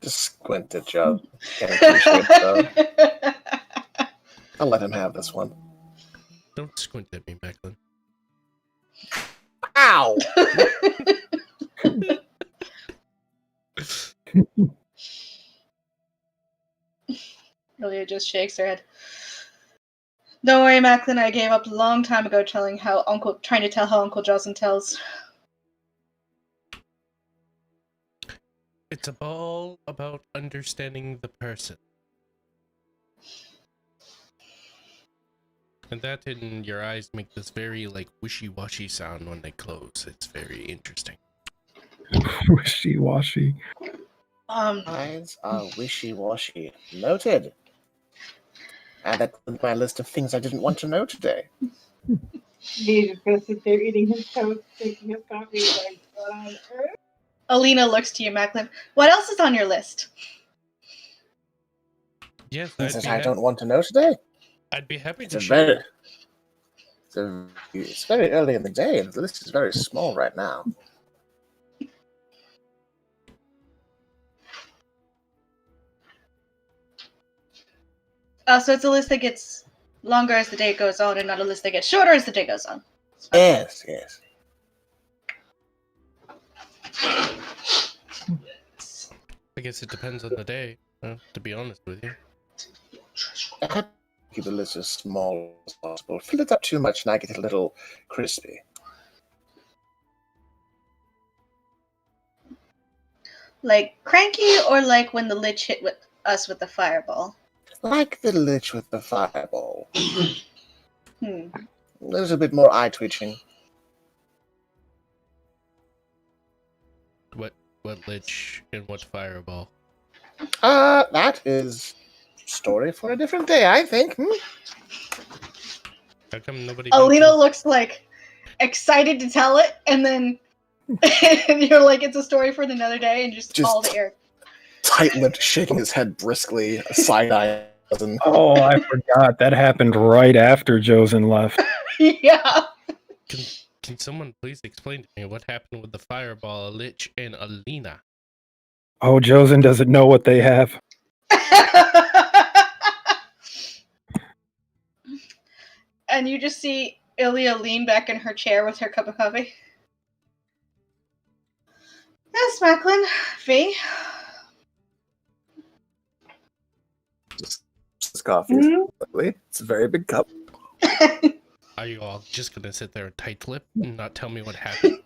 Just squint at Joe. Can't appreciate it, though. I'll let him have this one. Don't squint at me, Macklin. Ow! Ilya just shakes her head. Don't worry, Macklin. I gave up a long time ago trying to tell how Uncle Jocelyn tells. It's all about understanding the person. And that in your eyes make this very, like, wishy-washy sound when they close. It's very interesting. Wishy-washy. Eyes are wishy-washy. Noted. Add that to my list of things I didn't want to know today. He's just gonna sit there eating his toast, drinking his coffee, like, what on earth? Alina looks to you, Macklin. What else is on your list? Yes, Things that I don't want to know today. I'd be happy It's to a share. very, it's very early in the day, and the list is very small right now. So it's a list that gets longer as the day goes on, and not a list that gets shorter as the day goes on. Yes, yes. I guess it depends on the day, to be honest with you. I have to keep the list as small as possible. Fill it up too much, and I get a little crispy. Like cranky, or like when the lich hit us with the fireball? Like the lich with the fireball. Hmm. There's a bit more eye twitching. What lich and what fireball? That is story for a different day, I think. How come nobody Alina mentioned- looks like excited to tell it, and then and you're like, it's a story for another day, and just all the air. Tight-lipped, shaking his head briskly, a side-eye. Oh, I forgot. That happened right after Josen left. Yeah. Can someone please explain to me what happened with the fireball, Lich, and Alina? Oh, Josen doesn't know what they have. And you just see Ilya lean back in her chair with her cup of coffee. Yes, Macklin. V. This coffee is lovely. It's a very big cup. Are you all just gonna sit there tight-lipped and not tell me what happened?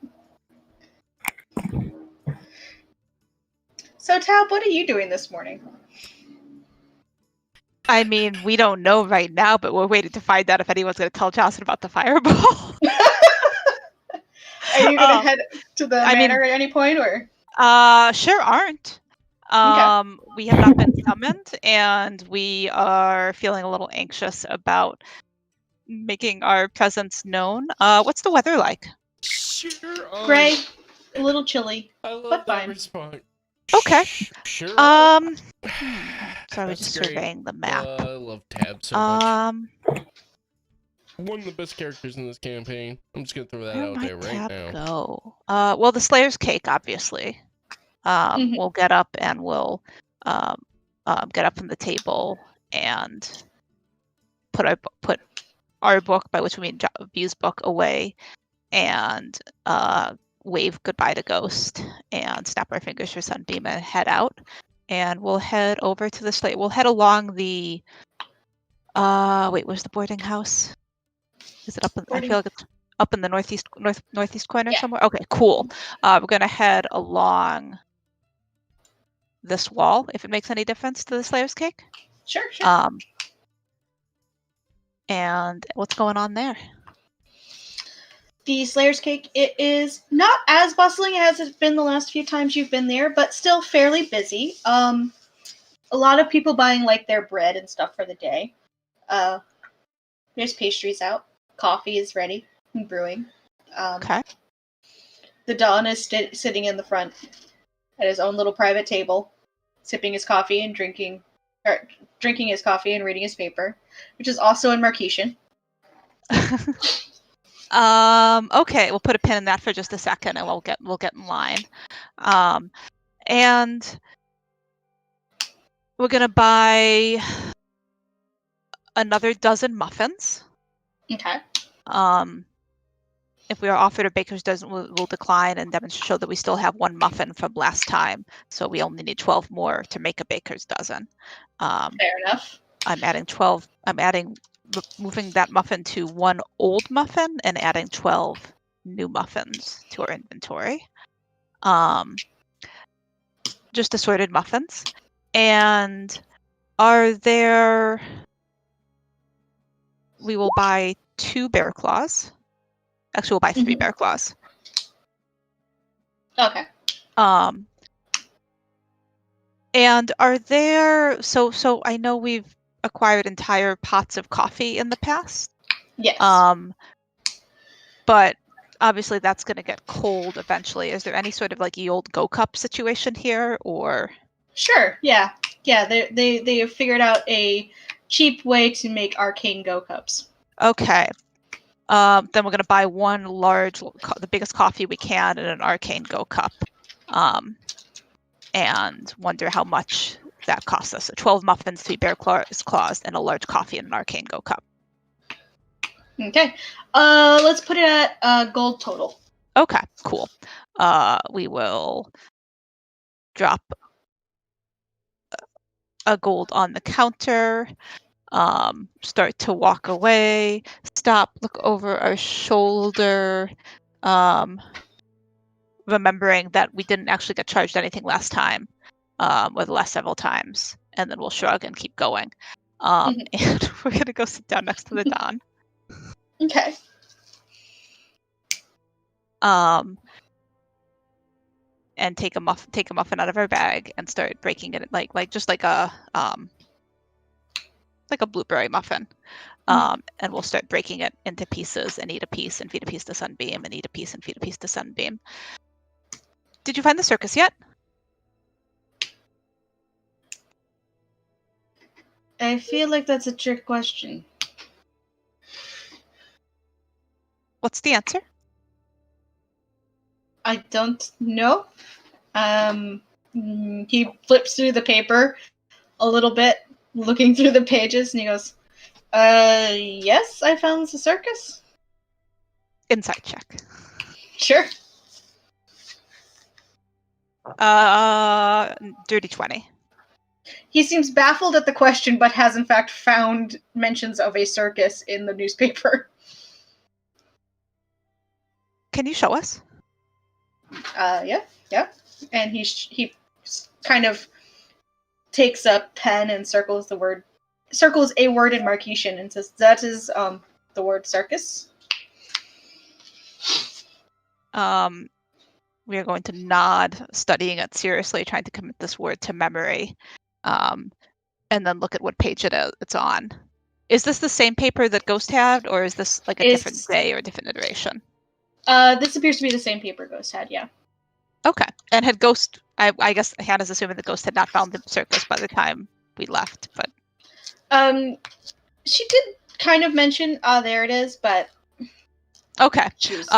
So, Tab, what are you doing this morning? I mean, we don't know right now, but we're waiting to find out if anyone's going to tell Jocelyn about the fireball. Are you gonna head to the I mean- manor at any point, or? Sure aren't. We have not been summoned, and we are feeling a little anxious about making our presence known. What's the weather like? Sure. Gray, a little chilly. I love but that fine. response. Okay. Sure. Sorry, we're That's just great. surveying the map. I love Tab so much. Um, One of the best characters in this campaign. I'm just gonna throw that where out might there right Tab now. go? Well, the Slayer's Cake, obviously. Mhm. We'll get up and we'll get up from the table and put our book, by which we mean View's book, away, and wave goodbye to Ghost and snap our fingers for Sunbeam and head out. And we'll head over to the Slayer. We'll head along the. Wait, where's the boarding house? Is it up in? I feel like it's up in the northeast corner Yeah. somewhere. Okay, cool. We're gonna head along this wall, if it makes any difference to the Slayer's Cake. Sure, sure. And what's going on there? The Slayer's Cake, it is not as bustling as it's been the last few times you've been there, but still fairly busy. A lot of people buying like their bread and stuff for the day. There's pastries out. Coffee is ready and brewing. Okay. The Don is sitting in the front at his own little private table, sipping his coffee and drinking his coffee and reading his paper, which is also in Marquesian. Okay, we'll put a pin in that for just a second, and we'll get in line. And we're gonna buy another dozen muffins. Okay. If we are offered a baker's dozen, we'll decline and show that we still have one muffin from last time. So we only need 12 more to make a baker's dozen. Fair enough. I'm moving that muffin to one old muffin and adding 12 new muffins to our inventory. just assorted muffins. And are there... We will buy 2 bear claws. Actually, we'll buy 3 Mhm. bear claws. Okay. And are there... So I know we've acquired entire pots of coffee in the past. Yes. But obviously that's going to get cold eventually. Is there any sort of like ye old go cup situation here, or... Sure. Yeah. Yeah. They have figured out a cheap way to make arcane go cups. Okay. Then we're going to buy 1 large, the biggest coffee we can in an arcane go cup. And wonder how much that costs us. So 12 muffins, 3 bear claws, and a large coffee in an arcane go cup. Okay. Let's put it at gold total. Okay, cool. We will drop a gold on the counter. Start to walk away. Stop. Look over our shoulder. Remembering that we didn't actually get charged anything last time, or the last several times, and then we'll shrug and keep going. And we're gonna go sit down next to the Don. Okay. And take a muffin out of our bag and start breaking it like a blueberry muffin. And we'll start breaking it into pieces and eat a piece and feed a piece to Sunbeam and eat a piece and feed a piece to Sunbeam. Did you find the circus yet? I feel like that's a trick question. What's the answer? I don't know. He flips through the paper a little bit, looking through the pages, and he goes, yes, I found the circus. Insight check. Sure. Dirty 20. He seems baffled at the question, but has in fact found mentions of a circus in the newspaper. Can you show us? Yeah. And he kind of takes a pen and circles a word in Marquetian and says, that is the word circus. We are going to nod, studying it seriously, trying to commit this word to memory, and then look at what page it's on. Is this the same paper that Ghost had, or is this like a different day or a different iteration? This appears to be the same paper Ghost had, yeah. Okay. And had Ghost, I guess Hannah's assuming that Ghost had not found the circus by the time we left, but... She did kind of mention, there it is, but... Okay. She was...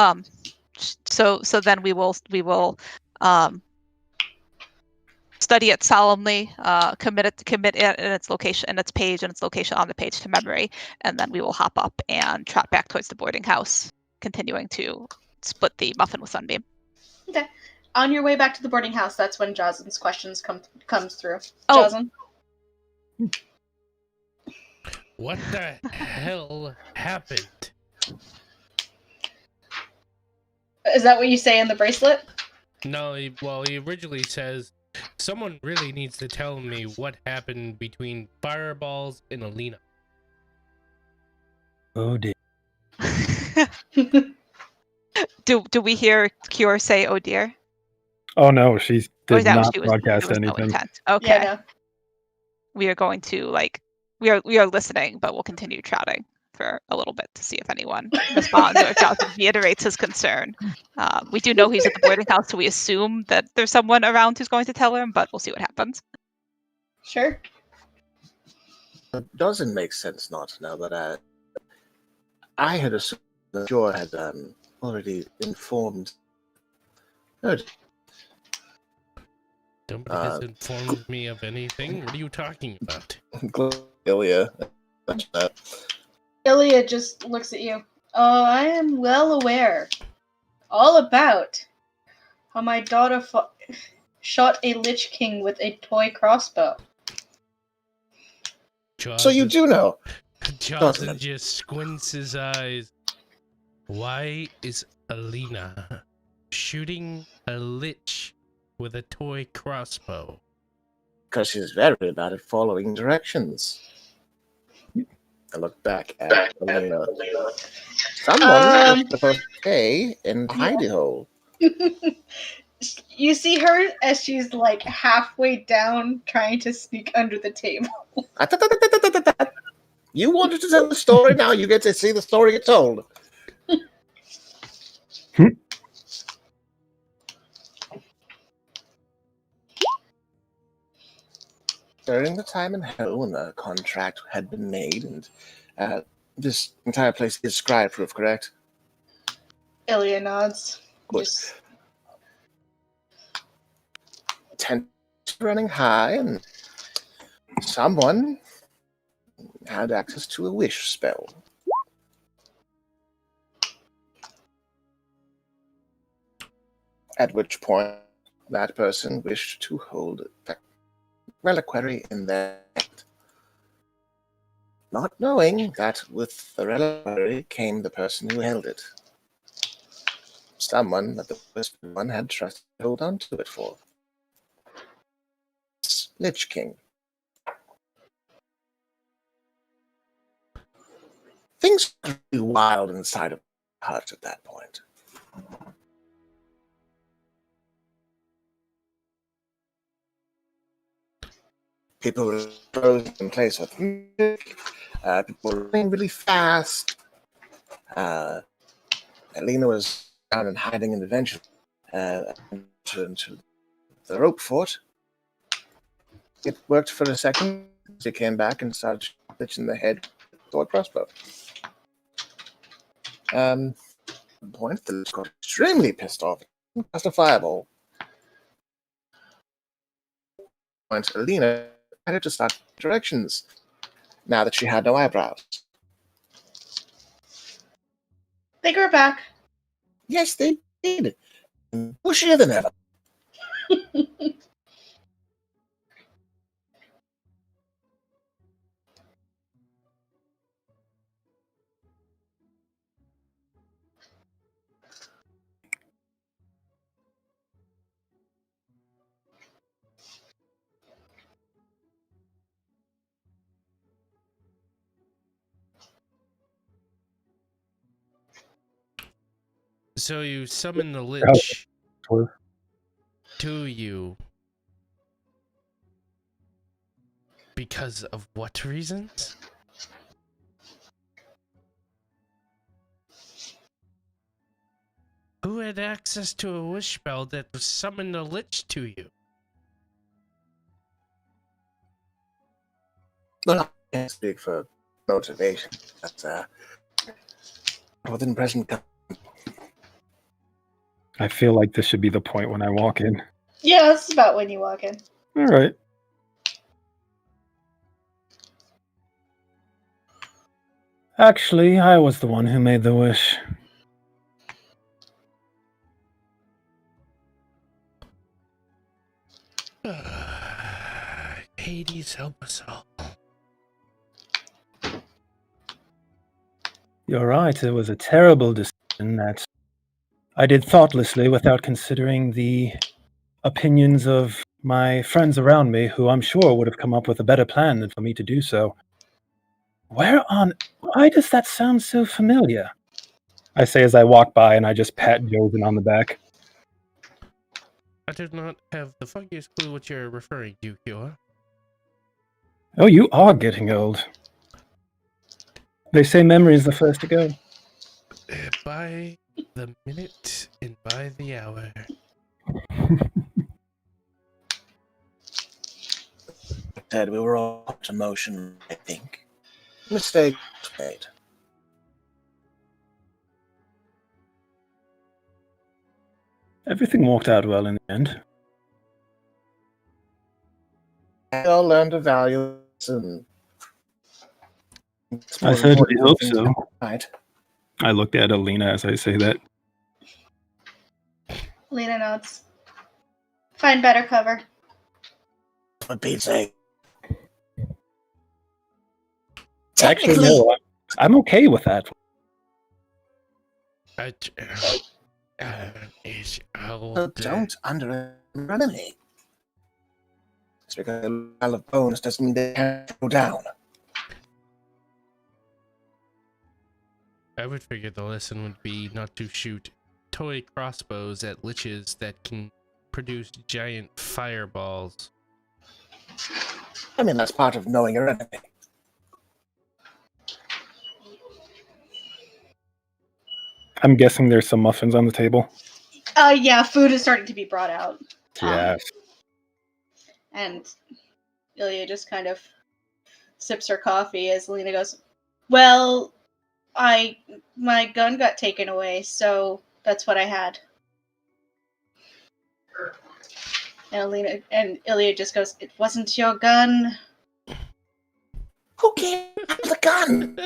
So then we will study it solemnly, commit it in its location, in its page, and its location on the page to memory, and then we will hop up and trot back towards the boarding house, continuing to split the muffin with Sunbeam. Okay. On your way back to the boarding house, that's when Jozin's questions comes through. Oh. Jozin? What the hell happened? Is that what you say in the bracelet? No, he originally says, someone really needs to tell me what happened between Fireballs and Alina. Oh dear. Do we hear Cure say, "Oh dear"? Oh no, she Or did that not it broadcast was no anything. intent. Okay. Yeah, no. We are going to we are listening, but we'll continue trotting for a little bit to see if anyone responds or if Johnson reiterates his concern. We do know he's at the boarding house, so we assume that there's someone around who's going to tell him, but we'll see what happens. Sure. It doesn't make sense not to know, but I had assumed that Jor had already informed. No, Nobody has informed me of anything. What are you talking about? Ilya. Ilya just looks at you. Oh, I am well aware. All about how my daughter shot a Lich King with a toy crossbow. So you do know. Johnson just squints his eyes. Why is Alina shooting a Lich with a toy crossbow? Because she's very bad at following directions. I look back at Elena. Someone was supposed to stay in the hidey hole. You see her as she's like halfway down trying to sneak under the table. You wanted to tell the story, now you get to see the story get told. During the time in hell when the contract had been made, and this entire place is scribe proof, correct? Ilya nods. Good. Just... Tension running high, and someone had access to a wish spell. At which point, that person wished to hold that reliquary in their hand, not knowing that with the reliquary came the person who held it. Someone that the first one had trusted to hold on to it for. Lich King. Things were really wild inside of the hut at that point. People were frozen in place with music. People were running really fast. Alina was down and hiding in the venture into the rope fort. It worked for a second. She came back and started pitching the head with a crossbow. At one point, the Lich got extremely pissed off and cast a fireball. Point Alina had to start directions now that she had no eyebrows. They grew back. Yes, they did. Bushier than ever. So you summon the Lich to you because of what reasons? Who had access to a wish spell that summoned a Lich to you? Well, I can't speak for motivation. That's within present. I feel like this should be the point when I walk in. Yeah, this is about when you walk in. All right. Actually, I was the one who made the wish. Hades, help us all. You're right, it was a terrible decision that I did thoughtlessly without considering the opinions of my friends around me, who I'm sure would have come up with a better plan than for me to do so. Why does that sound so familiar? I say as I walk by and I just pat Joven on the back. I do not have the foggiest clue what you're referring to, Kira. Oh, you are getting old. They say memory is the first to go. By the minute and by the hour. Said we were all up to motion, I think. Mistake made. Everything worked out well in the end. We all learned a value and I certainly hope so. Right. I looked at Alina as I say that. Lena nods. Find better cover. For Pete's sake. Actually, Technically, no, I'm okay with that. Is so old. don't underestimate an enemy. Just because they're a pile of bones doesn't mean they can't go down. I would figure the lesson would be not to shoot toy crossbows at liches that can produce giant fireballs. I mean, that's part of knowing your enemy. I'm guessing there's some muffins on the table. Yeah, food is starting to be brought out. Yes. And Ilya just kind of sips her coffee as Lena goes, "Well, my gun got taken away, so that's what I had." And Ilya just goes, "It wasn't your gun." Who gave the gun?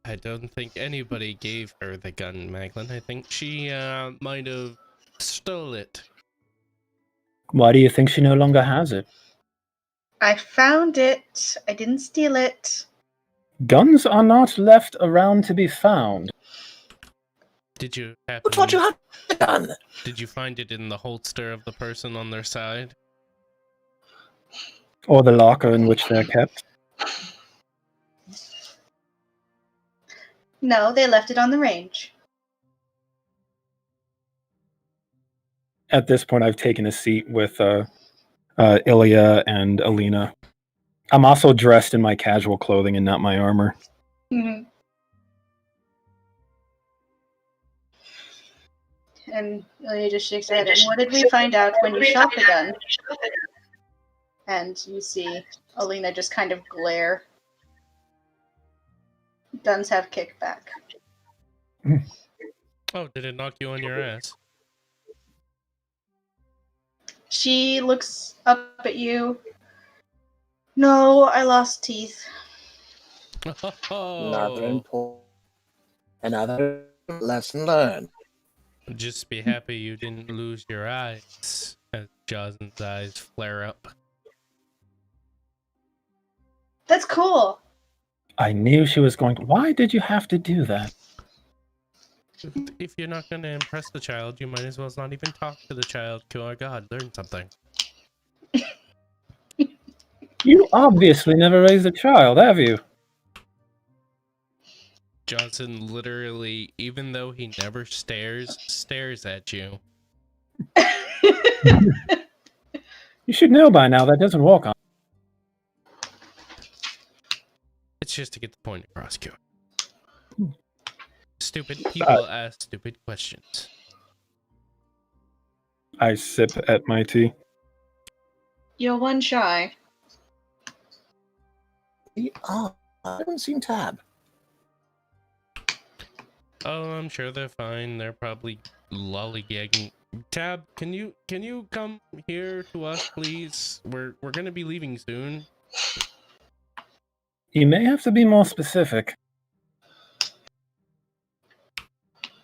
I don't think anybody gave her the gun, Maglin. I think she might have stole it. Why do you think she no longer has it? I found it. I didn't steal it. Guns are not left around to be found. Did you Who happen? taught you how to use a gun? Did you find it in the holster of the person on their side? Or the locker in which they're kept. No, they left it on the range. At this point, I've taken a seat with Ilya and Alina. I'm also dressed in my casual clothing and not my armor. Mm-hmm. And Ilya just shakes her head. "And what did we find out when you shot the gun?" And you see Alina just kind of glare. Guns have kickback. Oh, did it knock you on your ass? She looks up at you. "No, I lost teeth." Another important, another lesson learned. Just be happy you didn't lose your eyes. As Jocelyn's eyes flare up. That's cool. I knew she was going to... Why did you have to do that? If you're not going to impress the child, you might as well not even talk to the child. Oh my god, learn something. You obviously never raised a child, have you? Johnson literally, even though he never stares at you. You should know by now that doesn't walk on. It's just to get the point across, Q. Stupid people ask stupid questions. I sip at my tea. You're one shy. I haven't seen Tab. Oh, I'm sure they're fine. They're probably lollygagging. Tab, can you come here to us, please? We're gonna be leaving soon. You may have to be more specific.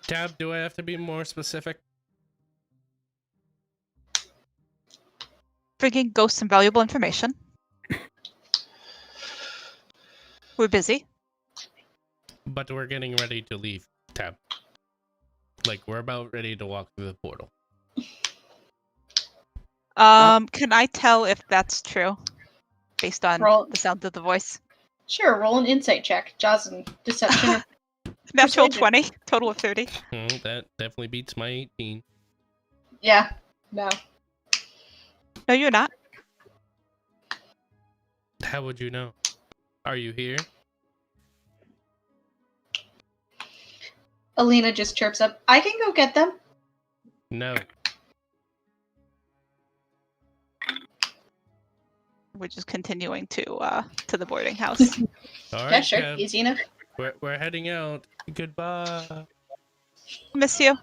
Tab, do I have to be more specific? Bringing ghosts some valuable information. We're busy. But we're getting ready to leave, Tab. Like, we're about ready to walk through the portal. Can I tell if that's true? Based on Roll. the sound of the voice. Sure, roll an insight check. Jocelyn, deception. Or Natural Persuasion. 20, total of 30. That definitely beats my 18. Yeah. No. No, you're not. How would you know? Are you here? Alina just chirps up. "I can go get them." No. We're just continuing to the boarding house. All right, Yeah, sure. Tab. Easy enough. We're heading out. Goodbye. Miss you.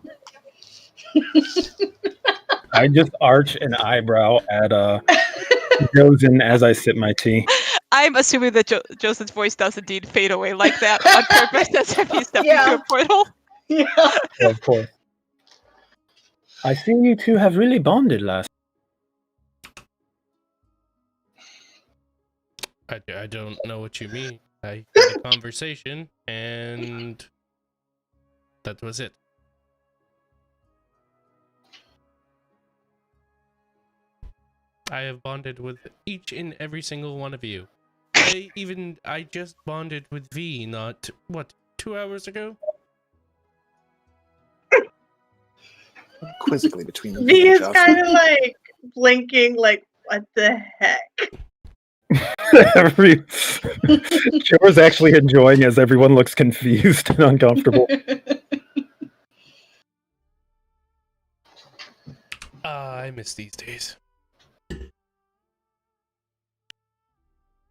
I just arch an eyebrow at Josen as I sip my tea. I'm assuming that Joseph's voice does indeed fade away like that on purpose, as if he stepped Yeah. into a portal. Yeah. Of course. I see you two have really bonded last. I don't know what you mean. I had a conversation, and that was it. I have bonded with each and every single one of you. I just bonded with V not, 2 hours ago? Quizzically between you V and is Jocelyn. kind of like blinking, like, what the heck? Kyora's actually enjoying as everyone looks confused and uncomfortable. I miss these days.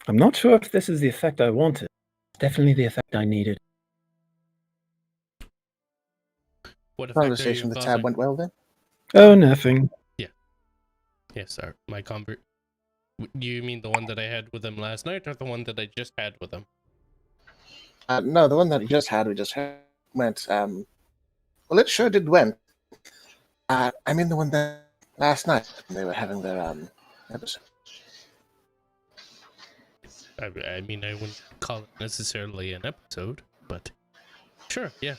I'm not sure if this is the effect I wanted. Definitely the effect I needed. What effect are you Conversation with causing? Tab went well then? Oh, nothing. Yes, sir. My convert. Do you mean the one that I had with him last night, or the one that I just had with him? No, the one that we just had went. Well, it sure did went. I mean the one that last night when they were having their episode. I mean, I wouldn't call it necessarily an episode, but sure, yes.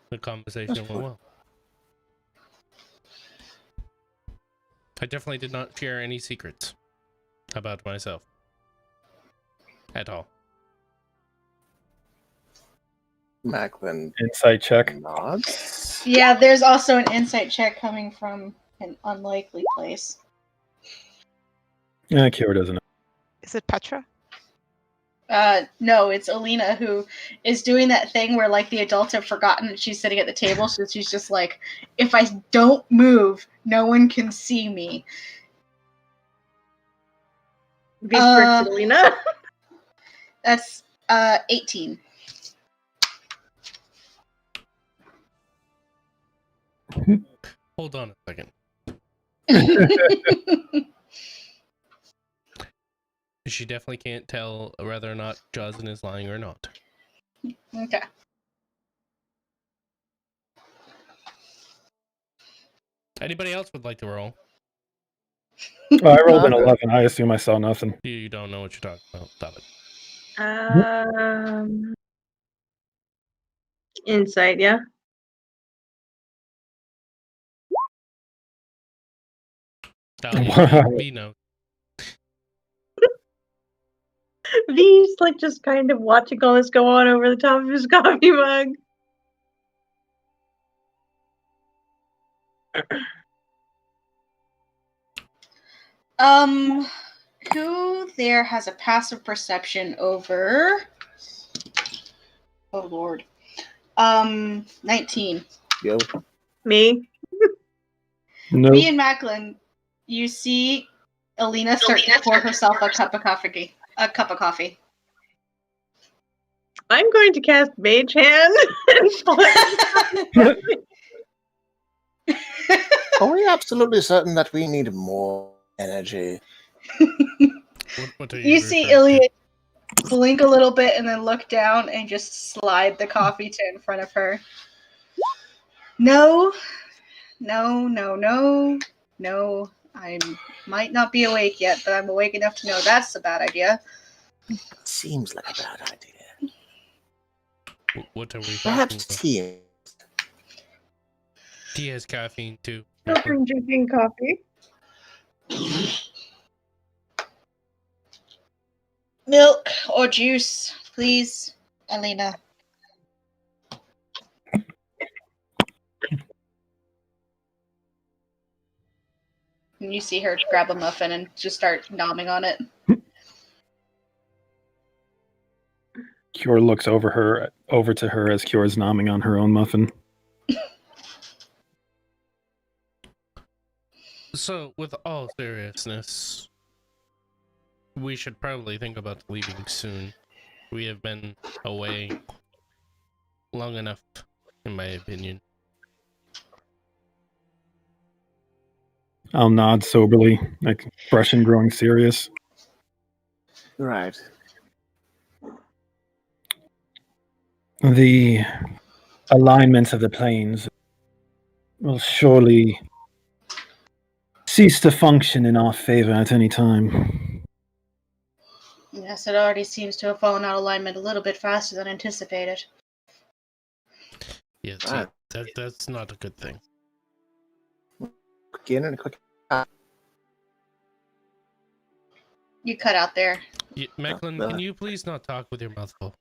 The conversation went well. I definitely did not share any secrets about myself. At all. Macklin Insight check. nods. Yeah, there's also an insight check coming from an unlikely place. Yeah, Kyora doesn't know. Is it Petra? No, it's Alina who is doing that thing where like the adults have forgotten that she's sitting at the table, so she's just like, if I don't move, no one can see me. V smirks at Alina. That's 18. Hold on a second. She definitely can't tell whether or not Jocelyn is lying or not. Okay. Anybody else would like to roll? I rolled an 11. I assume I saw nothing. You don't know what you're talking about. Stop it. Insight, yeah. V knows. V's like just kind of watching all this go on over the top of his coffee mug. Who there has a passive perception over? Oh lord. 19. Yo. Me. Nope. Me and Macklin, you see Alina start to pour herself a cup of coffee. I'm going to cast Mage Hand and pull it. Are we absolutely certain that we need more energy? What are You see referring to? Ilya blink a little bit and then look down and just slide the coffee to in front of her. No. I might not be awake yet, but I'm awake enough to know that's a bad idea. Seems like a bad idea. What are we talking Perhaps about? tea. Tea has caffeine too. Children drinking coffee. Milk or juice, please, Alina. And you see her grab a muffin and just start nomming on it. Kyora looks over to her as Kyora's nomming on her own muffin. So, with all seriousness, we should probably think about leaving soon. We have been away long enough, in my opinion. I'll nod soberly, expression growing serious. Right. The alignments of the planes will surely cease to function in our favor at any time. Yes, it already seems to have fallen out of alignment a little bit faster than anticipated. Yeah, Right. that's not a good thing. Quick in and a quick out. You cut out there. Macklin, can you please not talk with your mouth full?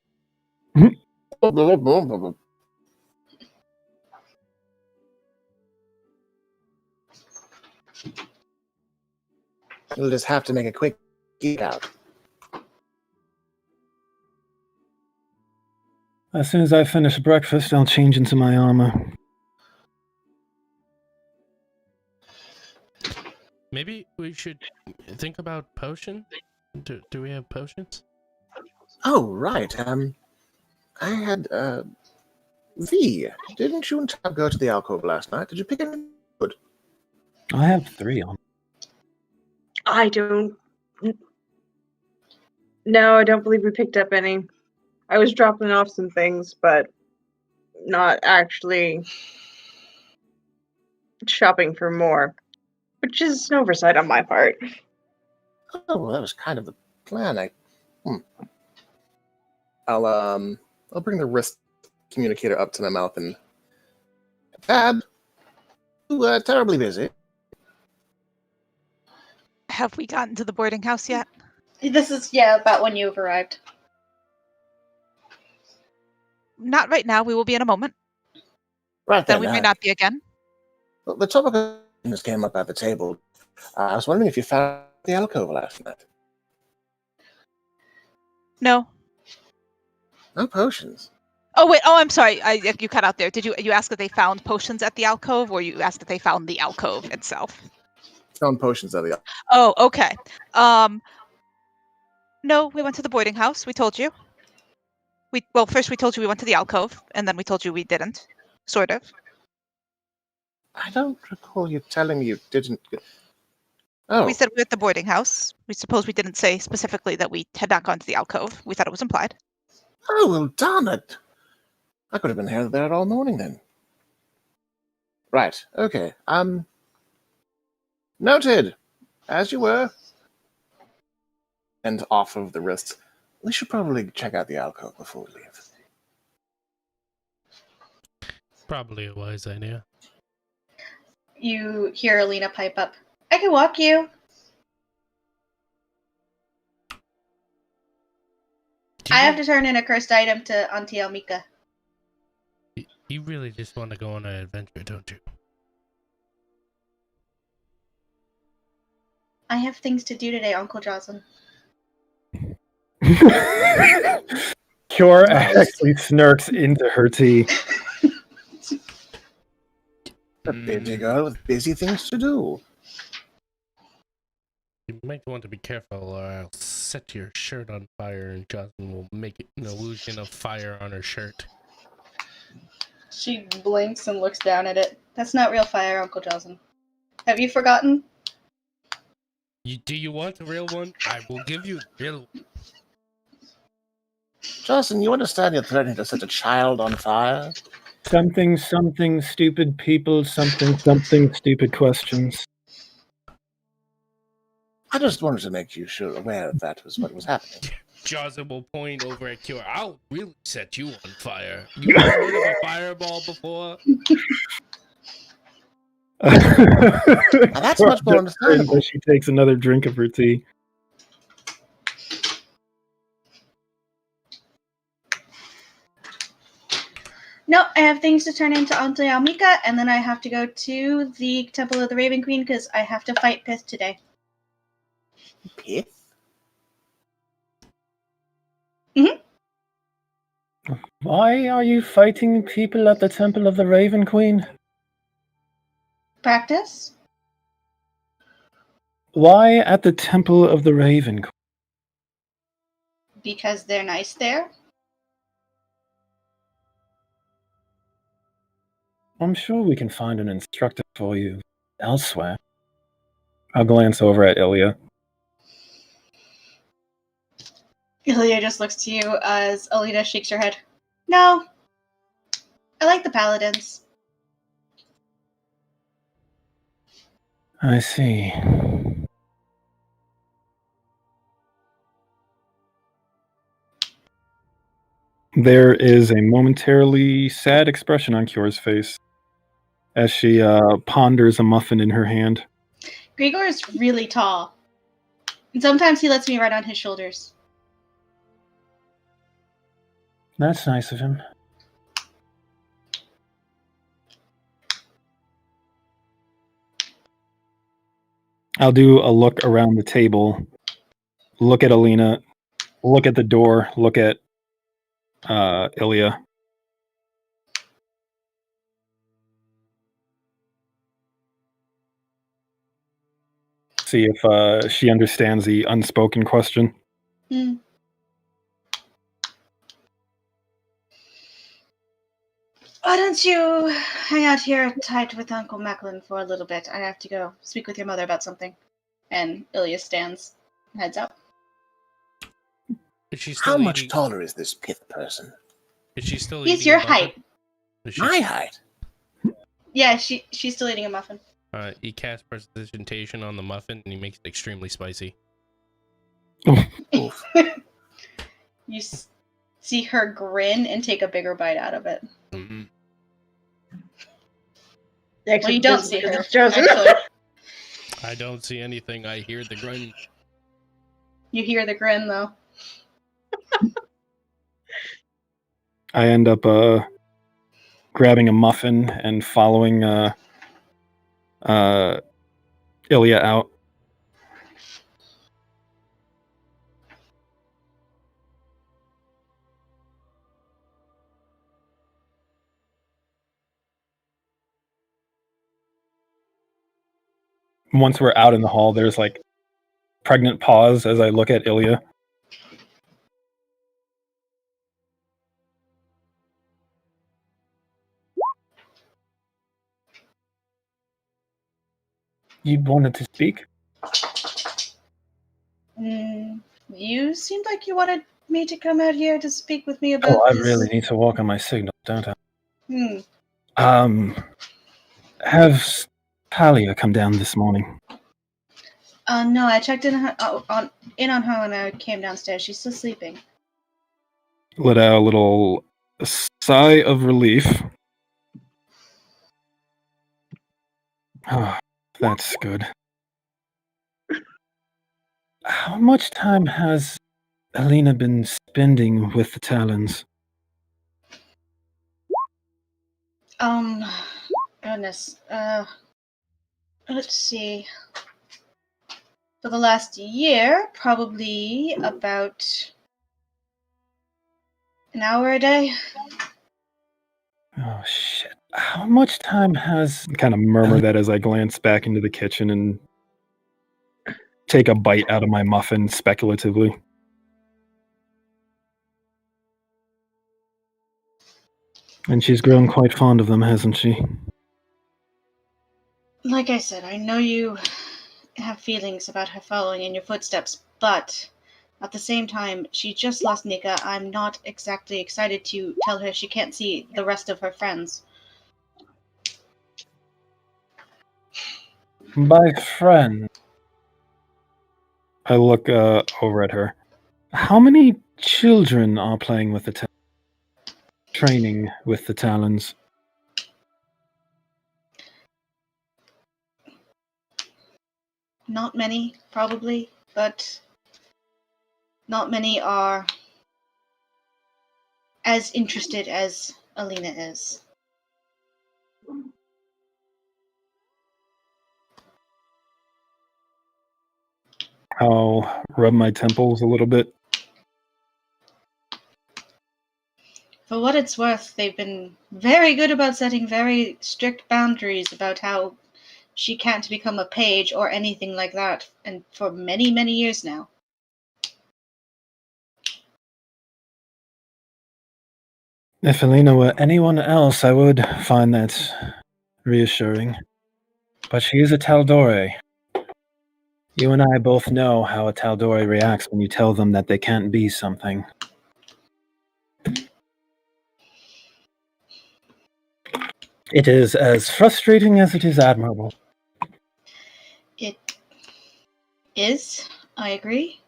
We'll just have to make a quick get out. As soon as I finish breakfast, I'll change into my armor. Maybe we should think about potion. Do we have potions? Oh, right. I had, V. Didn't you and Tab go to the alcove last night? Did you pick any good? I have 3 on. I don't. No, I don't believe we picked up any. I was dropping off some things, but not actually shopping for more, which is an oversight on my part. Oh, well, that was kind of the plan. I'll bring the wrist communicator up to my mouth and Tab, you terribly busy. Have we gotten to the boarding house yet? This is, yeah, about when you've arrived. Not right now. We will be in a moment. Right Then then. we may not be again. Well, the topic of this came up at the table. I was wondering if you found the alcove last night. No. No potions. Oh wait. Oh, I'm sorry. You cut out there. Did you ask if they found potions at the alcove, or you asked if they found the alcove itself? Found potions at the alcove. Oh, okay. No, we went to the boarding house. We told you. First we told you we went to the alcove, and then we told you we didn't. Sort of. I don't recall you telling me you didn't. Oh. We said we were at the boarding house. We suppose we didn't say specifically that we had not gone to the alcove. We thought it was implied. Oh, well, darn it. I could have been here there all morning then. Right, okay. Noted. As you were. And off of the wrist. We should probably check out the alcove before we leave. Probably a wise idea. You hear Alina pipe up. I can walk you. I have to turn in a cursed item to Auntie Almika. You really just want to go on an adventure, don't you? I have things to do today, Uncle Jocelyn. Cure actually snarks into her tea. A busy girl with busy things to do. You might want to be careful, or I'll set your shirt on fire, and Jocelyn will make an illusion of fire on her shirt. She blinks and looks down at it. That's not real fire, Uncle Jocelyn. Have you forgotten? Do you want a real one? I will give you a real one. Jocelyn, you understand you're threatening to set a child on fire? Something, stupid people, something, stupid questions. I just wanted to make you sure aware that was what was happening. Jocelyn will point over at Cure. I'll really set you on fire. You ever heard of a fireball before? Now that's much more understandable. She takes another drink of her tea. No, I have things to turn into Auntie Almika, and then I have to go to the Temple of the Raven Queen because I have to fight Pith today. Pith? Why are you fighting people at the Temple of the Raven Queen? Practice? Why at the Temple of the Raven Queen? Because they're nice there. I'm sure we can find an instructor for you elsewhere. I'll glance over at Ilya. Ilya just looks to you as Alina shakes her head. No. I like the paladins. I see. There is a momentarily sad expression on Cure's face as she ponders a muffin in her hand. Grigor is really tall. And sometimes he lets me ride on his shoulders. That's nice of him. I'll do a look around the table, look at Alina, look at the door, look at Ilya. See if she understands the unspoken question. Hmm. Why don't you hang out here tight with Uncle Macklin for a little bit? I have to go speak with your mother about something. And Ilya stands, heads out. Is she How still much eating? taller is this pith person? Is she still He's eating your a muffin? height. Is she, My height. Yeah, she's still eating a muffin. he casts prestidigitation on the muffin and he makes it extremely spicy. Oof. You see her grin and take a bigger bite out of it. Mm-hmm. Well, you don't see her, Chosen. actually. I don't see anything. I hear the grin. You hear the grin, though. I end up grabbing a muffin and following Ilya out. Once we're out in the hall, there's like pregnant pause as I look at Ilya. You wanted to speak? You seemed like you wanted me to come out here to speak with me about Oh, I this. really need to walk on my signal, don't I? Hmm. Have Talia come down this morning? No, I checked in on her when I came downstairs. She's still sleeping. Let out a little sigh of relief. Oh, that's good. How much time has Alina been spending with the Talons? Goodness. Let's see. For the last year, probably about an hour a day. Oh, shit. How much time has... I kind of murmur that as I glance back into the kitchen and take a bite out of my muffin speculatively. And she's grown quite fond of them, hasn't she? Like I said, I know you have feelings about her following in your footsteps, but at the same time, she just lost Nika. I'm not exactly excited to tell her she can't see the rest of her friends. By friend, I look over at her. How many children are playing with the training with the Talons? Not many, probably, but not many are as interested as Alina is. I'll rub my temples a little bit. For what it's worth, they've been very good about setting very strict boundaries about how she can't become a page or anything like that, and for many, many years now. If Alina were anyone else, I would find that reassuring. But she is a Tal'Dorei. You and I both know how a Tal'Dorei reacts when you tell them that they can't be something. It is as frustrating as it is admirable. It is, I agree.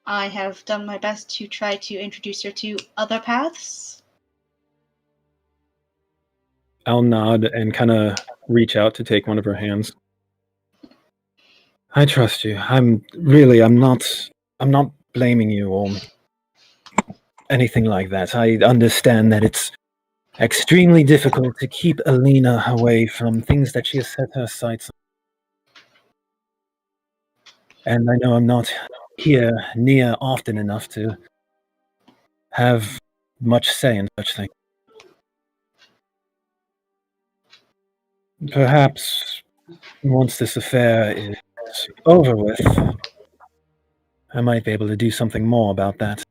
I have done my best to try to introduce her to other paths. I'll nod and kind of reach out to take one of her hands. I trust you. I'm not blaming you or anything like that. I understand that it's extremely difficult to keep Alina away from things that she has set her sights on. And I know I'm not here near often enough to have much say in such things. Perhaps once this affair is over with, I might be able to do something more about that.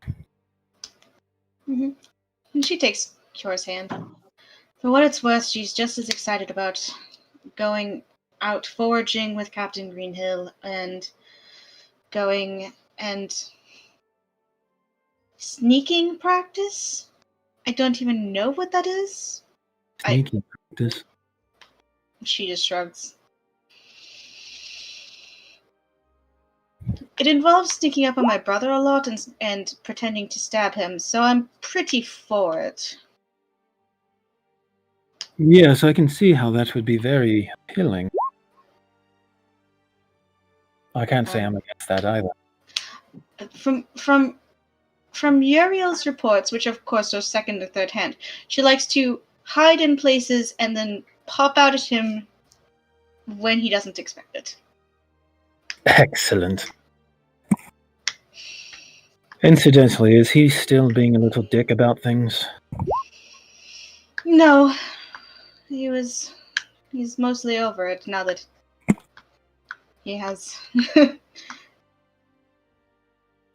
And she takes Kyora's hand. For what it's worth, she's just as excited about going out foraging with Captain Greenhill and going and sneaking practice. I don't even know what that is. Sneaky practice. She just shrugs. It involves sneaking up on my brother a lot and pretending to stab him, so I'm pretty for it. Yes, I can see how that would be very appealing. I can't say I'm against that either. From Uriel's reports, which of course are second or third hand, she likes to hide in places and then pop out at him when he doesn't expect it. Excellent. Incidentally, is he still being a little dick about things? No, he's mostly over it now that he has.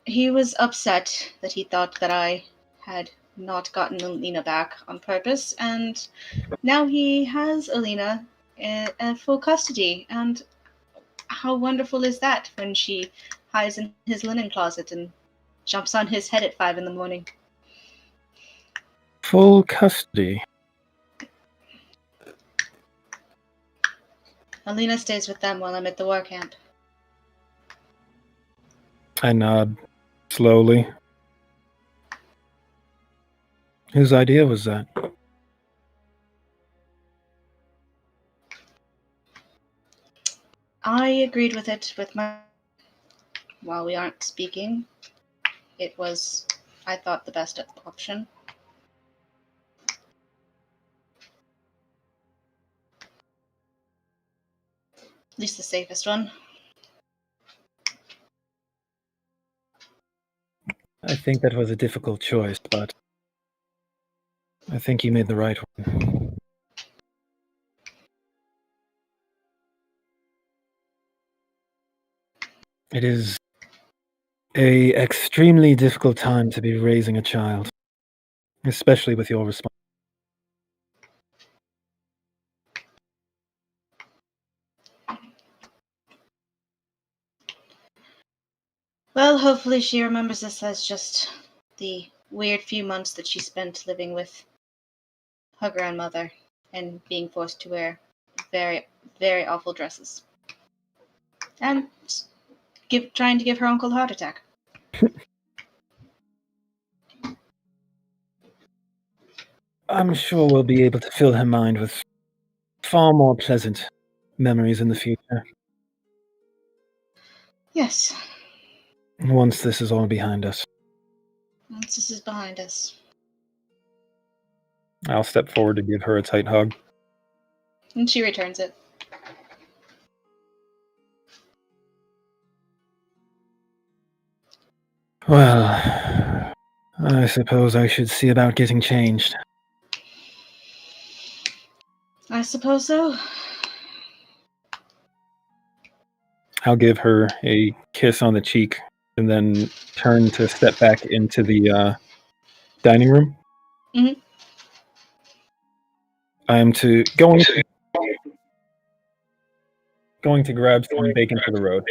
He was upset that he thought that I had not gotten Alina back on purpose, and now he has Alina in full custody. And how wonderful is that when she hides in his linen closet and jumps on his head at 5 a.m. Full custody. Alina stays with them while I'm at the war camp. I nod slowly. Whose idea was that? I agreed with it with my... While we aren't speaking, it was, I thought, the best option. At least the safest one. I think that was a difficult choice, but I think you made the right one. It is a extremely difficult time to be raising a child, especially with your response. Well, hopefully she remembers this as just the weird few months that she spent living with her grandmother and being forced to wear very, very awful dresses. And trying to give her uncle a heart attack. I'm sure we'll be able to fill her mind with far more pleasant memories in the future. Yes, Once this is all behind us. once this is behind us. I'll step forward to give her a tight hug. And she returns it. Well, I suppose I should see about getting changed. I suppose so. I'll give her a kiss on the cheek and then turn to step back into the dining room. Mhm. I am going to grab some bacon for the road.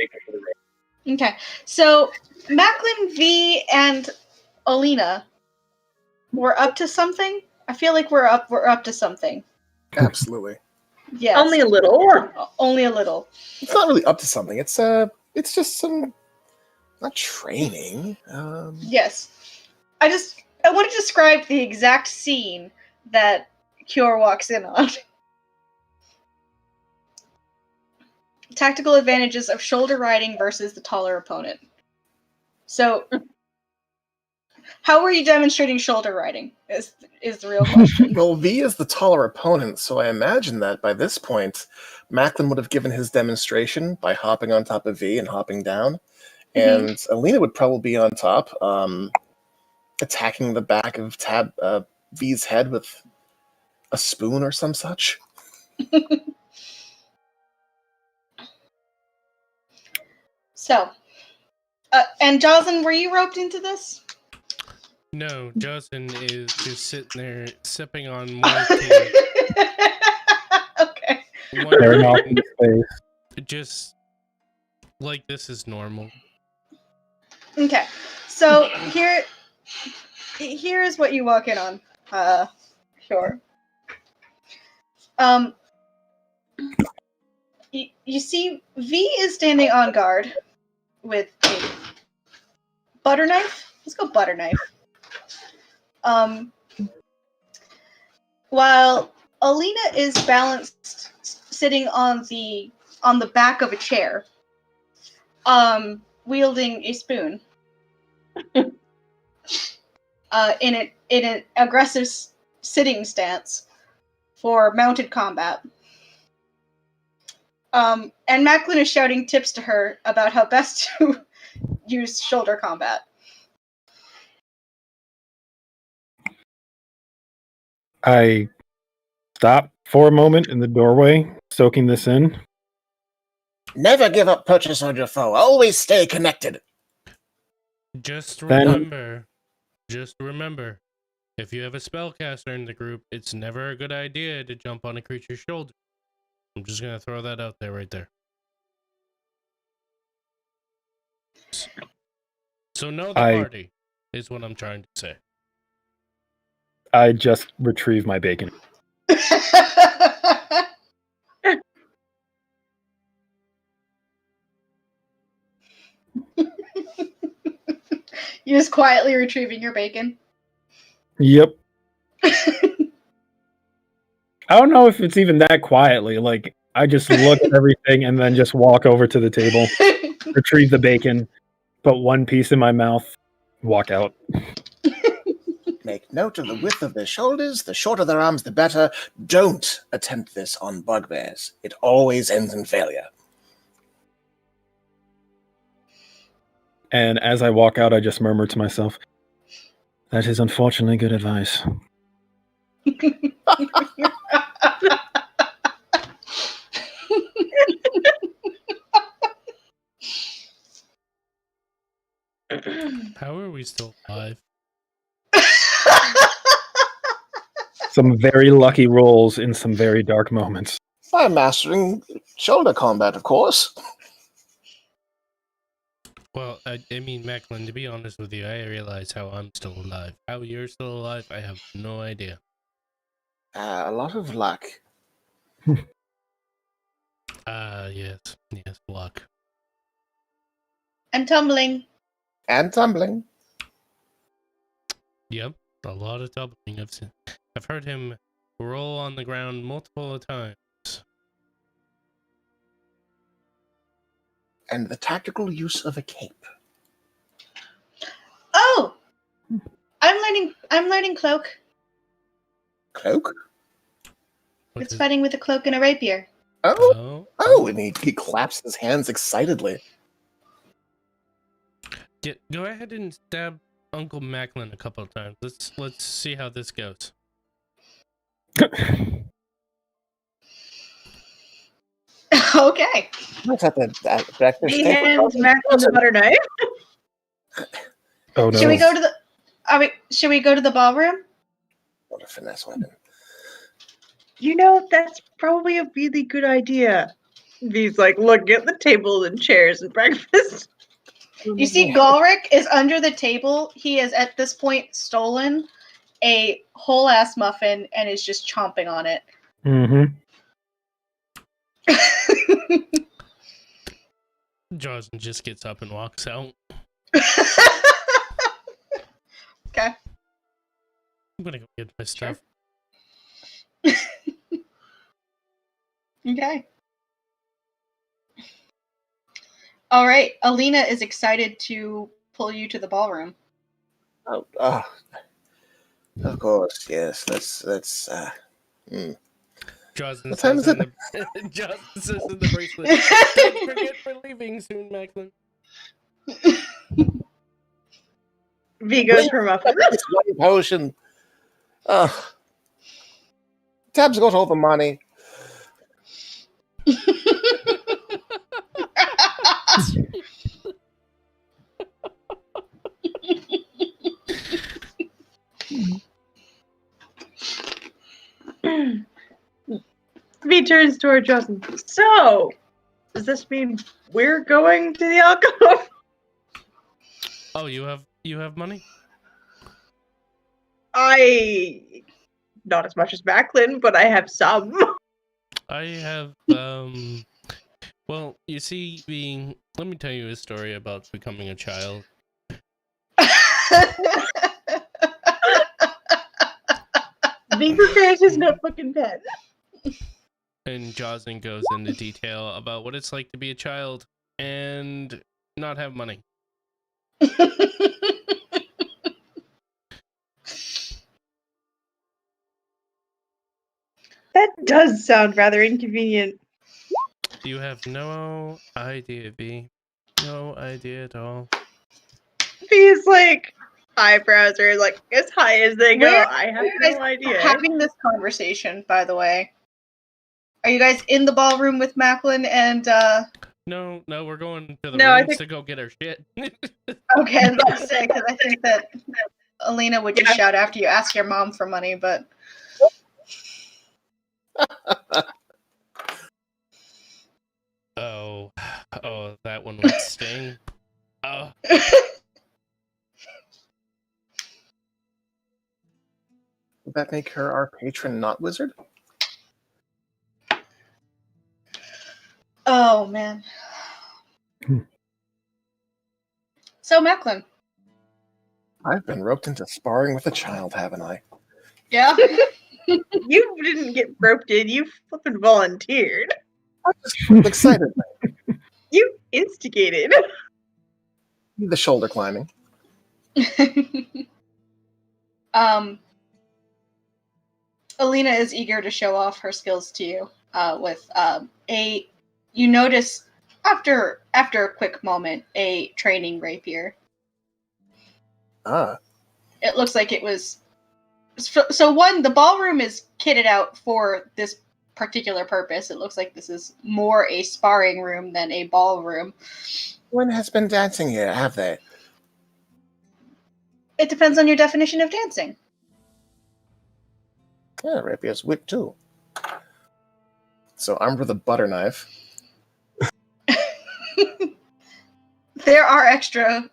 Okay, so Macklin V and Alina were up to something. I feel like we're up to something. Absolutely. Yes. Only a little. Only a little. It's not really up to something. It's just some not training. Yes. I want to describe the exact scene that Cure walks in on. tactical advantages of shoulder riding versus the taller opponent. So, how were you demonstrating shoulder riding? Is the real question. Well, V is the taller opponent, so I imagine that by this point, Macklin would have given his demonstration by hopping on top of V and hopping down, and Alina would probably be on top, attacking the back of V's head with a spoon or some such. So, and Jocelyn, were you roped into this? No, Justin is just sitting there sipping on more tea. Okay. Staring off into space. Just like this is normal. Okay. So here is what you walk in on. Sure. You see, V is standing on guard with a butter knife. Let's go butter knife. While Alina is balanced, sitting on the back of a chair, wielding a spoon, in an aggressive sitting stance for mounted combat. And Macklin is shouting tips to her about how best to use shoulder combat. I stop for a moment in the doorway, soaking this in. Never give up purchase on your foe. Always stay connected. Just Then- remember, if you have a spellcaster in the group, it's never a good idea to jump on a creature's shoulder. I'm just gonna throw that out there right there. So know the party is what I'm trying to say. I just retrieve my bacon. You just quietly retrieving your bacon. Yep. I don't know if it's even that quietly. Like, I just look at everything and then just walk over to the table, retrieve the bacon, put one piece in my mouth, walk out. Make note of the width of their shoulders. The shorter their arms, the better. Don't attempt this on bugbears. It always ends in failure. And as I walk out, I just murmur to myself, that is unfortunately good advice. How are we still alive? Some very lucky rolls in some very dark moments. By mastering shoulder combat, of course. Well, I mean, Macklin, to be honest with you, I realize how I'm still alive. How you're still alive, I have no idea. A lot of luck. Yes, luck. And tumbling. And tumbling. Yep, a lot of tumbling. I've heard him roll on the ground multiple times. And the tactical use of a cape. Oh! I'm learning cloak. Cloak? It's fighting with a cloak and a rapier. Oh, and he claps his hands excitedly. Go ahead and stab Uncle Macklin a couple of times. Let's see how this goes. Okay. What's at the back there? He hands Macklin the butter knife. Oh no. Should we go to the ballroom? What a finesse weapon. You know, that's probably a really good idea. He's like looking at the table and chairs and breakfast. You see, Galric is under the table. He has at this point stolen a whole ass muffin and is just chomping on it. Mm-hmm. Jocelyn just gets up and walks out. Okay. I'm gonna go get my stuff. Okay. All right, Alina is excited to pull you to the ballroom. Oh, of course, yes. Let's. Jocelyn What time says is in the Jocelyn says in the bracelet. Don't forget we're leaving soon, Macklin. V goes for muffin. It's one potion. Tab's got all the money. V turns toward Jocelyn. So, does this mean we're going to the alcove? Oh, you have money? Not as much as Macklin, but I have some. I have well, you see, let me tell you a story about becoming a child. V prepares his notebook and pen. And Jocelyn goes into detail about what it's like to be a child and not have money. That does sound rather inconvenient. You have no idea, V. No idea at all. V's like eyebrows are like as high as they go. Where I have you guys no idea. having this conversation, by the way? Are you guys in the ballroom with Macklin and No, we're going to the No, I rooms think- to go get our shit. Okay, I was about to say, because I think that Alina would just Yeah. shout after you ask your mom for money, but Oh, that one would sting. Oh, Would that make her our patron, not wizard? oh man. Hmm. So Macklin, I've been roped into sparring with a child, haven't I? yeah. You didn't get roped in, you flippin' volunteered. I'm just excited. You instigated. The shoulder climbing. Alina is eager to show off her skills to you. With you notice after a quick moment a training rapier. Ah, It looks like it was. So one, the ballroom is kitted out for this particular purpose. It looks like this is more a sparring room than a ballroom. one has been dancing here, have they? It depends on your definition of dancing. Yeah, rapier's wit too. So armed with a butter knife. There are extra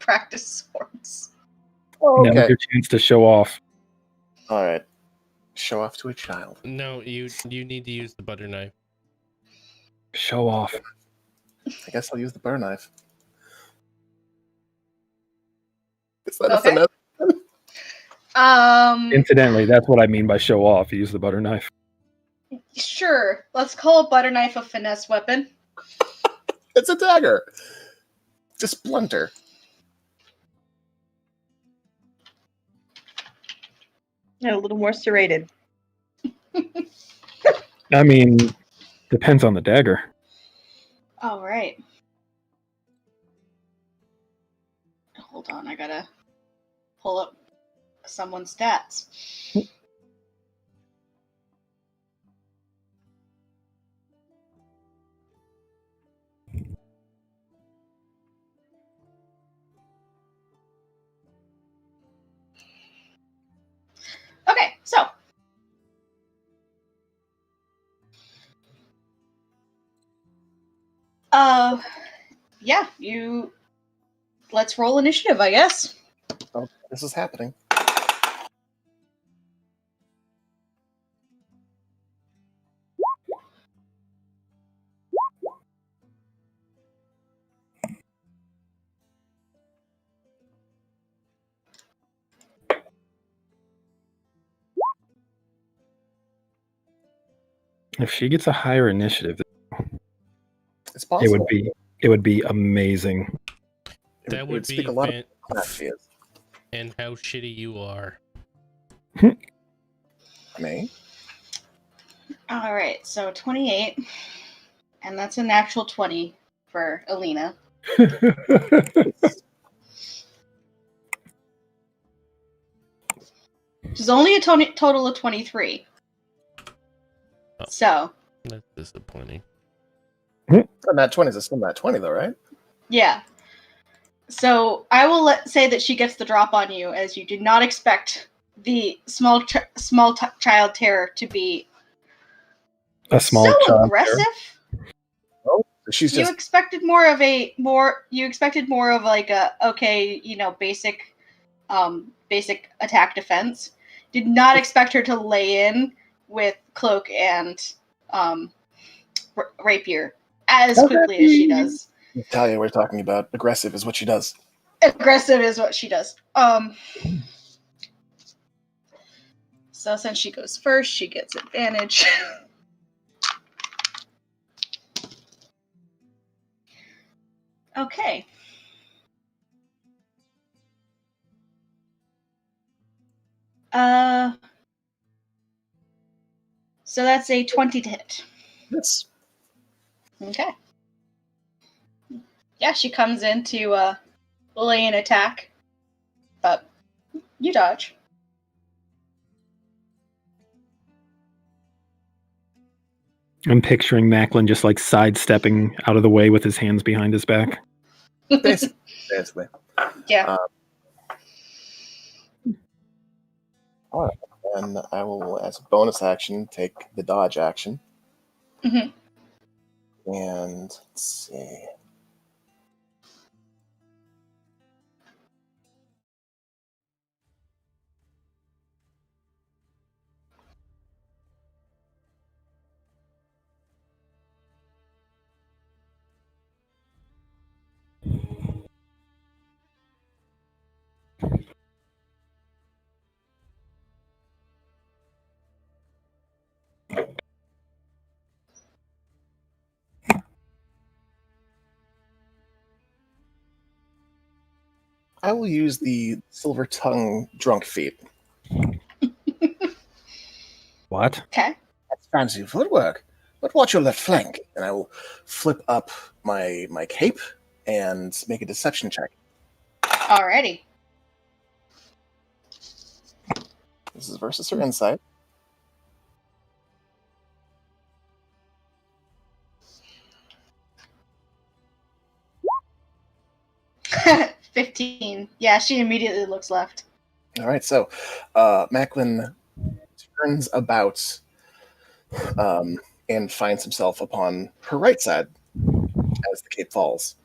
practice swords. Oh, Now's okay. your chance to show off. All right. Show off to a child. no, you need to use the butter knife. Show off. I guess I'll use the butter knife. Is that Okay. a finesse? Incidentally, that's what I mean by show off. Use the butter knife. Sure. Let's call a butter knife a finesse weapon. It's a dagger. Just blunter. A little more serrated. I mean, depends on the dagger. All right. Hold on, I gotta pull up someone's stats. Okay, so yeah, let's roll initiative, I guess. Oh, this is happening. If she gets a higher initiative, It's it possible. would be it would be amazing. That It would speak be a lot of how class she is. and how shitty you are. Me? All right, so 28, and that's a natural 20 for Alina. There's only a total of 23. Oh. So, That's disappointing. Not 20 is still not 20, though, right? yeah. So I will say that she gets the drop on you, as you did not expect the small child terror to be A small so child aggressive. Oh, she's You just expected more of like a okay, basic attack defense. Did not expect her to lay in with cloak and rapier as quickly as she does. Natalia we're talking about. Aggressive is what she does. Aggressive is what she does. So since she goes first, she gets advantage. Okay. So that's a 20 to hit. Yes. Okay. Yeah, she comes in to lay an attack, but you dodge. I'm picturing Macklin just like sidestepping out of the way with his hands behind his back. Basically. Yeah. All right. And I will, as a bonus action, take the dodge action. Mhm. And let's see. I will use the silver tongue drunk feat. What? Okay. That's fancy footwork. But watch your left flank. And I will flip up my cape and make a deception check. Alrighty. This is versus her insight. 15. Yeah, she immediately looks left. All right, so Macklin turns about and finds himself upon her right side as the cape falls.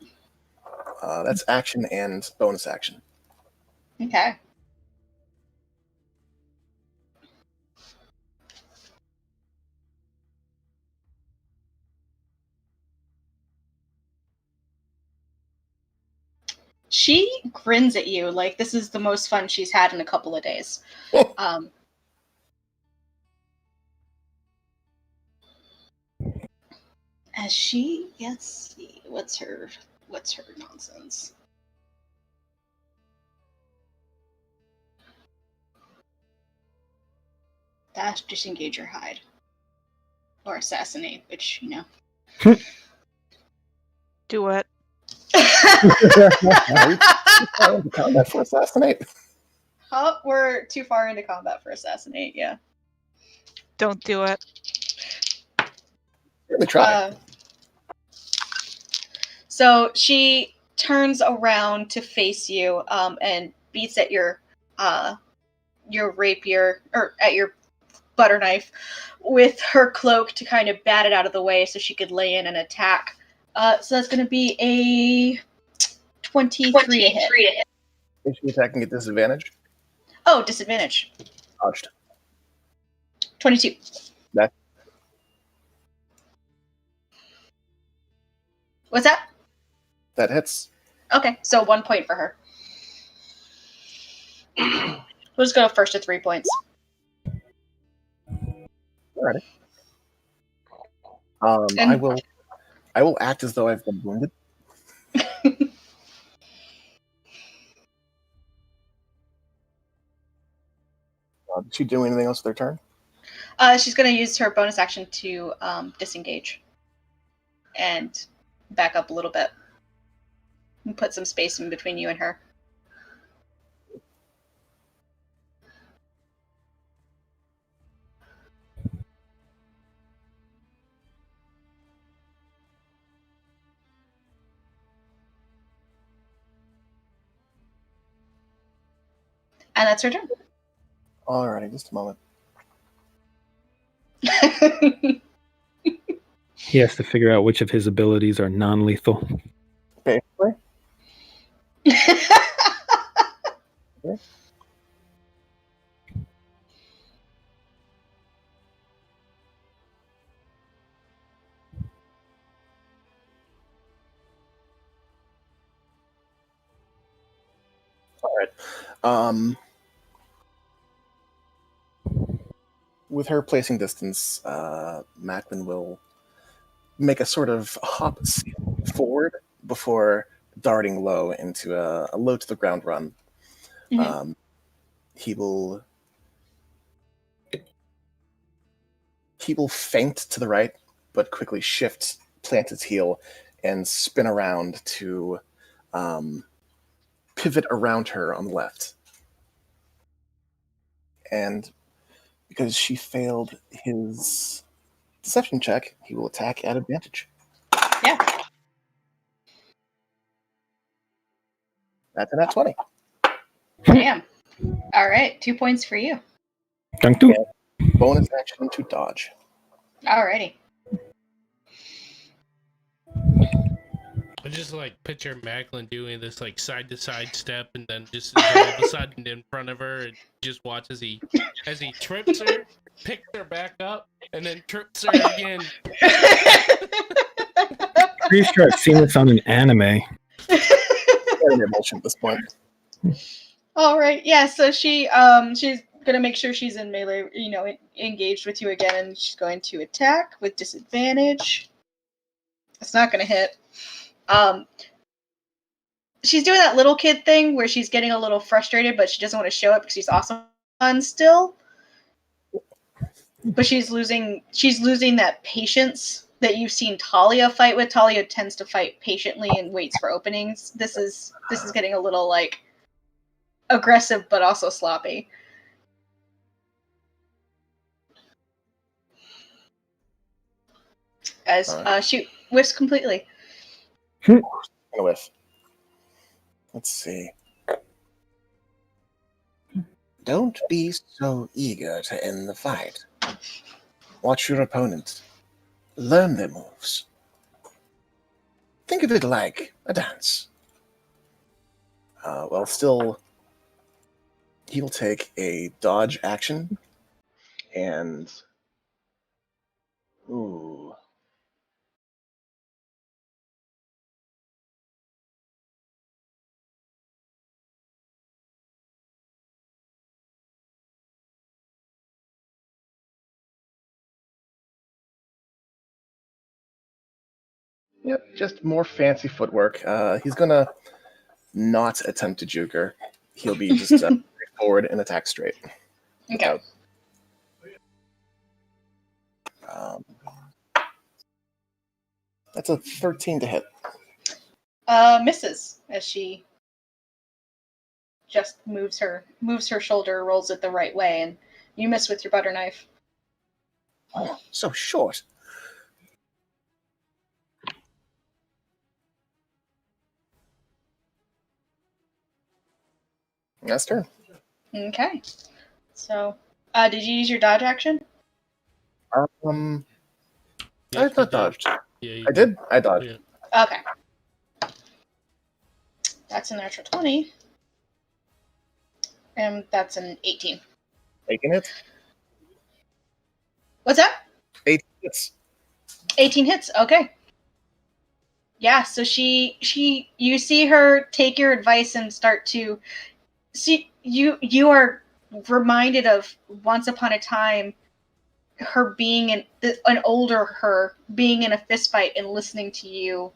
That's action and bonus action. Okay. She grins at you like this is the most fun she's had in a couple of days. As she, let's see, what's her nonsense? Dash, disengage, or hide, or assassinate, which Do it. Combat for assassinate. Oh, we're too far into combat for assassinate. Yeah. Don't do it. Let me try. So she turns around to face you, and beats at your rapier or at your butter knife with her cloak to kind of bat it out of the way so she could lay in an attack. So that's going to be a 23 to hit. Is she attacking at disadvantage? Oh, disadvantage. Dodged. 22. What's that? That hits. Okay, so 1 point for her. We'll just go first to 3 points. Alrighty. I will act as though I've been wounded. she do anything else with her turn? She's going to use her bonus action to disengage and back up a little bit and put some space in between you and her. And that's her turn. Alrighty, just a moment. He has to figure out which of his abilities are non-lethal. Basically. All right. With her placing distance, Macklin will make a sort of hop forward before darting low into a low to the ground run. Mhm. He will feint to the right, but quickly shift, plant his heel, and spin around to pivot around her on the left. And because she failed his deception check, he will attack at advantage. Yeah. That's a nat 20. Damn. All right, 2 points for you. Thank you. Bonus action to dodge. Alrighty. I just like picture Macklin doing this like side to side step, and then just is all of a sudden in front of her, and just watch as he trips her, picks her back up, and then trips her again. Pretty sure I've seen this on an anime. Emulsion at this point. All right. Yeah. So she's gonna make sure she's in melee, engaged with you again, and she's going to attack with disadvantage. It's not gonna hit. She's doing that little kid thing where she's getting a little frustrated, but she doesn't want to show it because she's awesome still. But she's losing that patience that you've seen Talia fight with. Talia tends to fight patiently and waits for openings. This is getting a little like aggressive, but also sloppy. As she whiffs completely. Whiff. Let's see. Don't be so eager to end the fight. Watch your opponent. Learn their moves. Think of it like a dance. Still, he'll take a dodge action and... Ooh. Yep, just more fancy footwork. He's gonna not attempt to juke her. He'll be just forward and attack straight. Okay. That's a 13 to hit. Misses as she just moves her shoulder, rolls it the right way, and you miss with your butter knife. Oh, so short. That's turn. Okay. So, did you use your dodge action? I thought dodged. Yeah, I did. I dodged. Yeah. Okay. That's a natural 20. And that's an 18. Taking it. What's that? 18 hits. 18 hits. Okay. Yeah, so you see her take your advice and start to see you are reminded of once upon a time her being an older her being in a fist fight and listening to you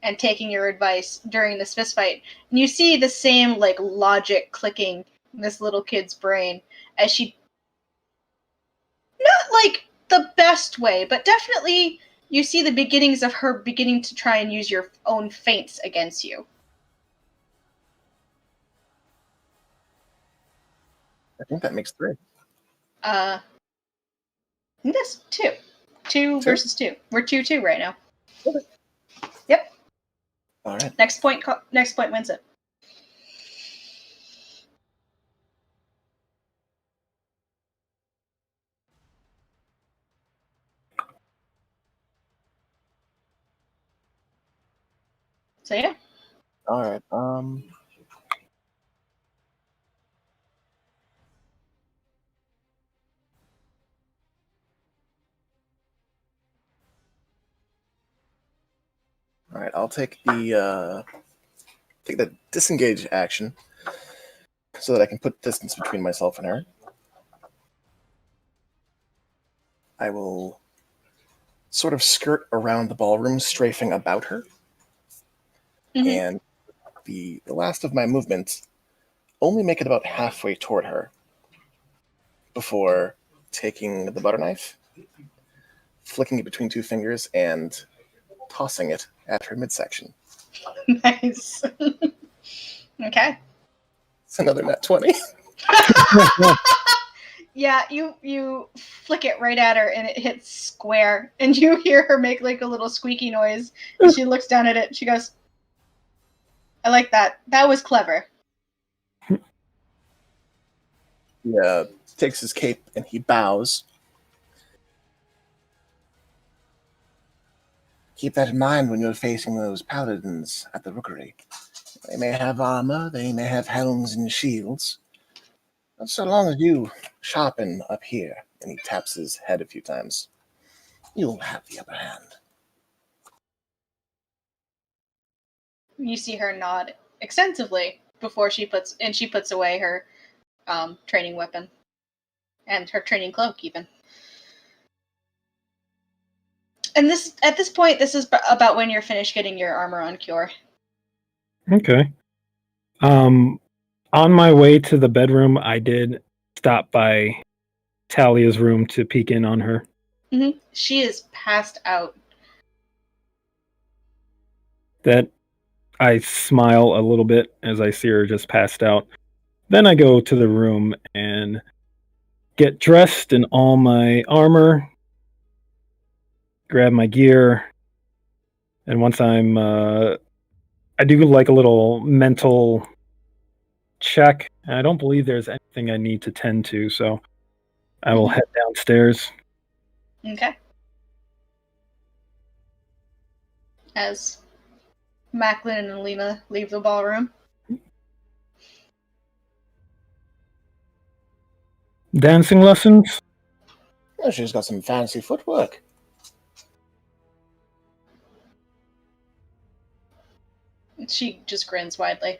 and taking your advice during this fist fight. And you see the same like logic clicking in this little kid's brain as she not like the best way, but definitely you see the beginnings of her beginning to try and use your own feints against you. I think that makes 3. I think that's 2. 2 versus 2. We're 2-2 right now. Okay. Yep. All right. Next point wins it. So yeah. All right. All right. I'll take the disengage action so that I can put distance between myself and her. I will sort of skirt around the ballroom, strafing about her, and the last of my movements only make it about halfway toward her before taking the butter knife, flicking it between 2 fingers, and tossing it at her midsection. Nice. Okay. It's another net 20. Yeah, you flick it right at her and it hits square, and you hear her make like a little squeaky noise. And she looks down at it and she goes, "I like that. That was clever." He takes his cape and he bows. Keep that in mind when you're facing those paladins at the rookery. They may have armor, they may have helms and shields. But so long as you sharpen up here, and he taps his head a few times, you'll have the upper hand. You see her nod extensively before she puts away her training weapon and her training cloak even. And at this point, this is about when you're finished getting your armor on cure. Okay. On my way to the bedroom, I did stop by Talia's room to peek in on her. Mm-hmm. She is passed out. That I smile a little bit as I see her just passed out. Then I go to the room and get dressed in all my armor, grab my gear, and once I do like a little mental check, and I don't believe there's anything I need to tend to, so I will head downstairs. Okay. As Macklin and Alina leave the ballroom. Dancing lessons? Oh, she's got some fancy footwork. She just grins widely.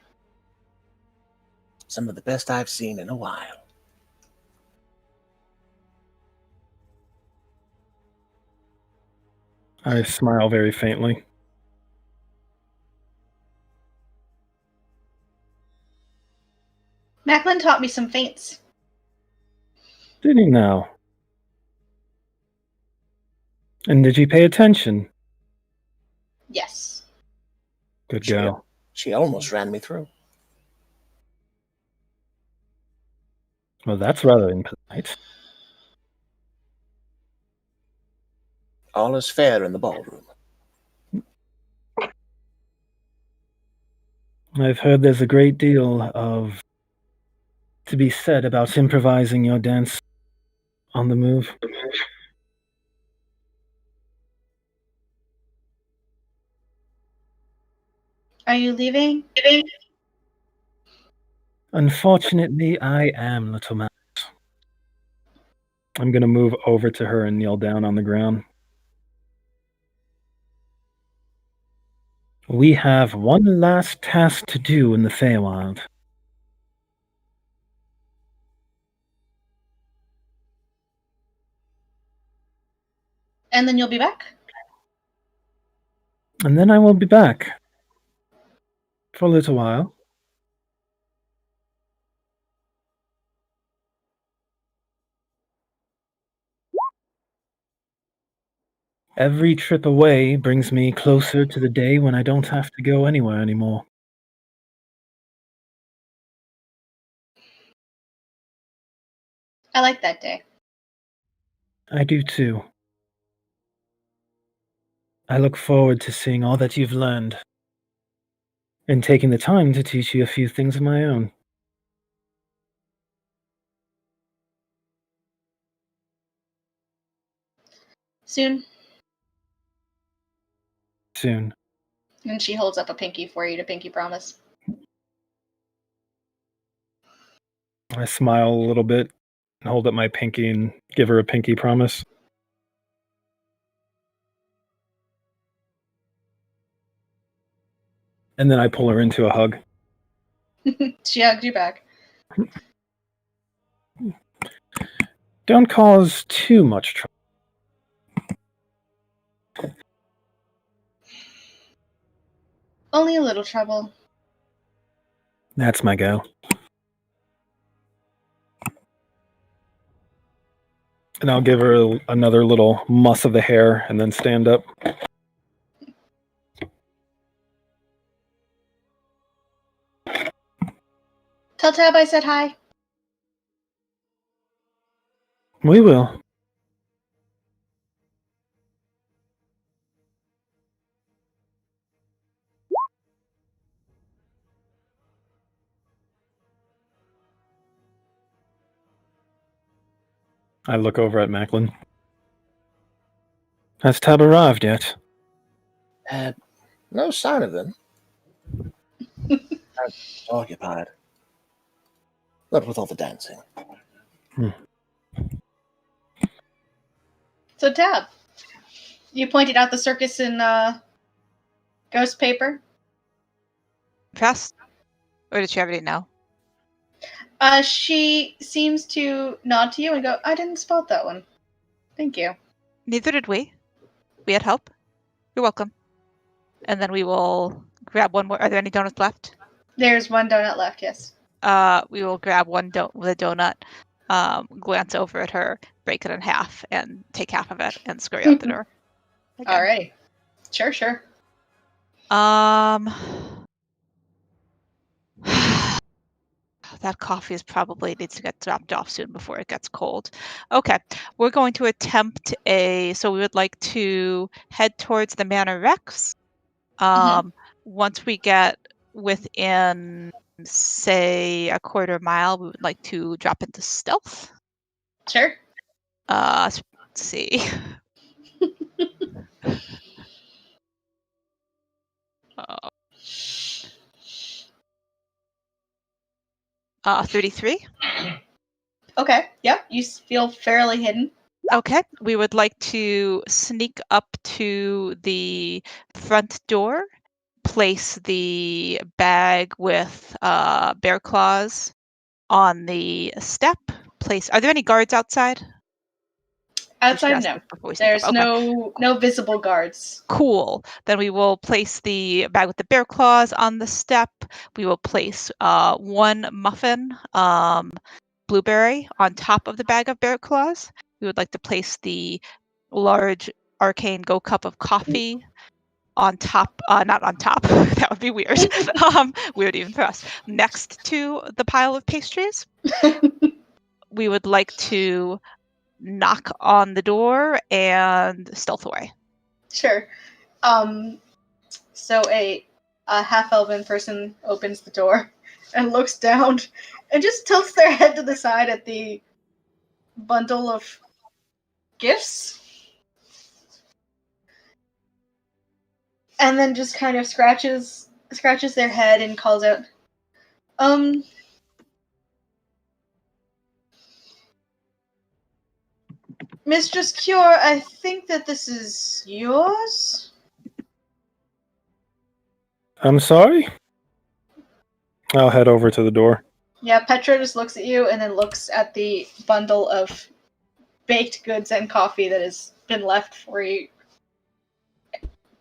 Some of the best I've seen in a while. I smile very faintly. Macklin taught me some feints. Did he now? And did you pay attention? Yes. Good girl. She almost ran me through. Well, that's rather impolite. All is fair in the ballroom. I've heard there's a great deal to be said about improvising your dance on the move. Are you leaving? Unfortunately, I am, little mouse. I'm gonna move over to her and kneel down on the ground. We have one last task to do in the Feywild. And then you'll be back? And then I will be back. For a little while. Every trip away brings me closer to the day when I don't have to go anywhere anymore. I like that day. I do too. I look forward to seeing all that you've learned and taking the time to teach you a few things of my own. Soon. Soon. And she holds up a pinky for you to pinky promise. I smile a little bit, hold up my pinky, and give her a pinky promise. And then I pull her into a hug. She hugged you back. Don't cause too much trouble. Only a little trouble. That's my go. And I'll give her another little muss of the hair and then stand up. Tell Tab I said hi. We will. I look over at Macklin. Has Tab arrived yet? No sign of them. I'm occupied. Not with all the dancing. So Tab, you pointed out the circus in ghost paper. Impressed? Or did she already know? She seems to nod to you and go, I didn't spot that one. Thank you. Neither did we. We had help. You're welcome. And then we will grab one more. Are there any donuts left? There's one donut left, yes. We will grab one with a donut, glance over at her, break it in half, and take half of it and scurry out the door. Again. Alrighty. Sure. That coffee is probably needs to get dropped off soon before it gets cold. Okay, we're going to attempt so we would like to head towards the Manor Rex. Once we get within, say, a quarter mile, we would like to drop into stealth. Sure. Let's see. 33. Okay. Yep. You feel fairly hidden. Okay, we would like to sneak up to the front door, place the bag with bear claws on the step. Are there any guards outside? Outside, no. There's Okay. no visible guards. Cool. Then we will place the bag with the bear claws on the step. We will place one muffin, blueberry, on top of the bag of bear claws. We would like to place the large arcane go cup of coffee on top, not on top, that would be weird. Weird even for us. Next to the pile of pastries. We would like to knock on the door and stealth away. Sure. So a half-elven person opens the door and looks down and just tilts their head to the side at the bundle of gifts. And then just kind of scratches their head and calls out, Mistress Cure, I think that this is yours? I'm sorry? I'll head over to the door. Yeah, Petra just looks at you and then looks at the bundle of baked goods and coffee that has been left for you.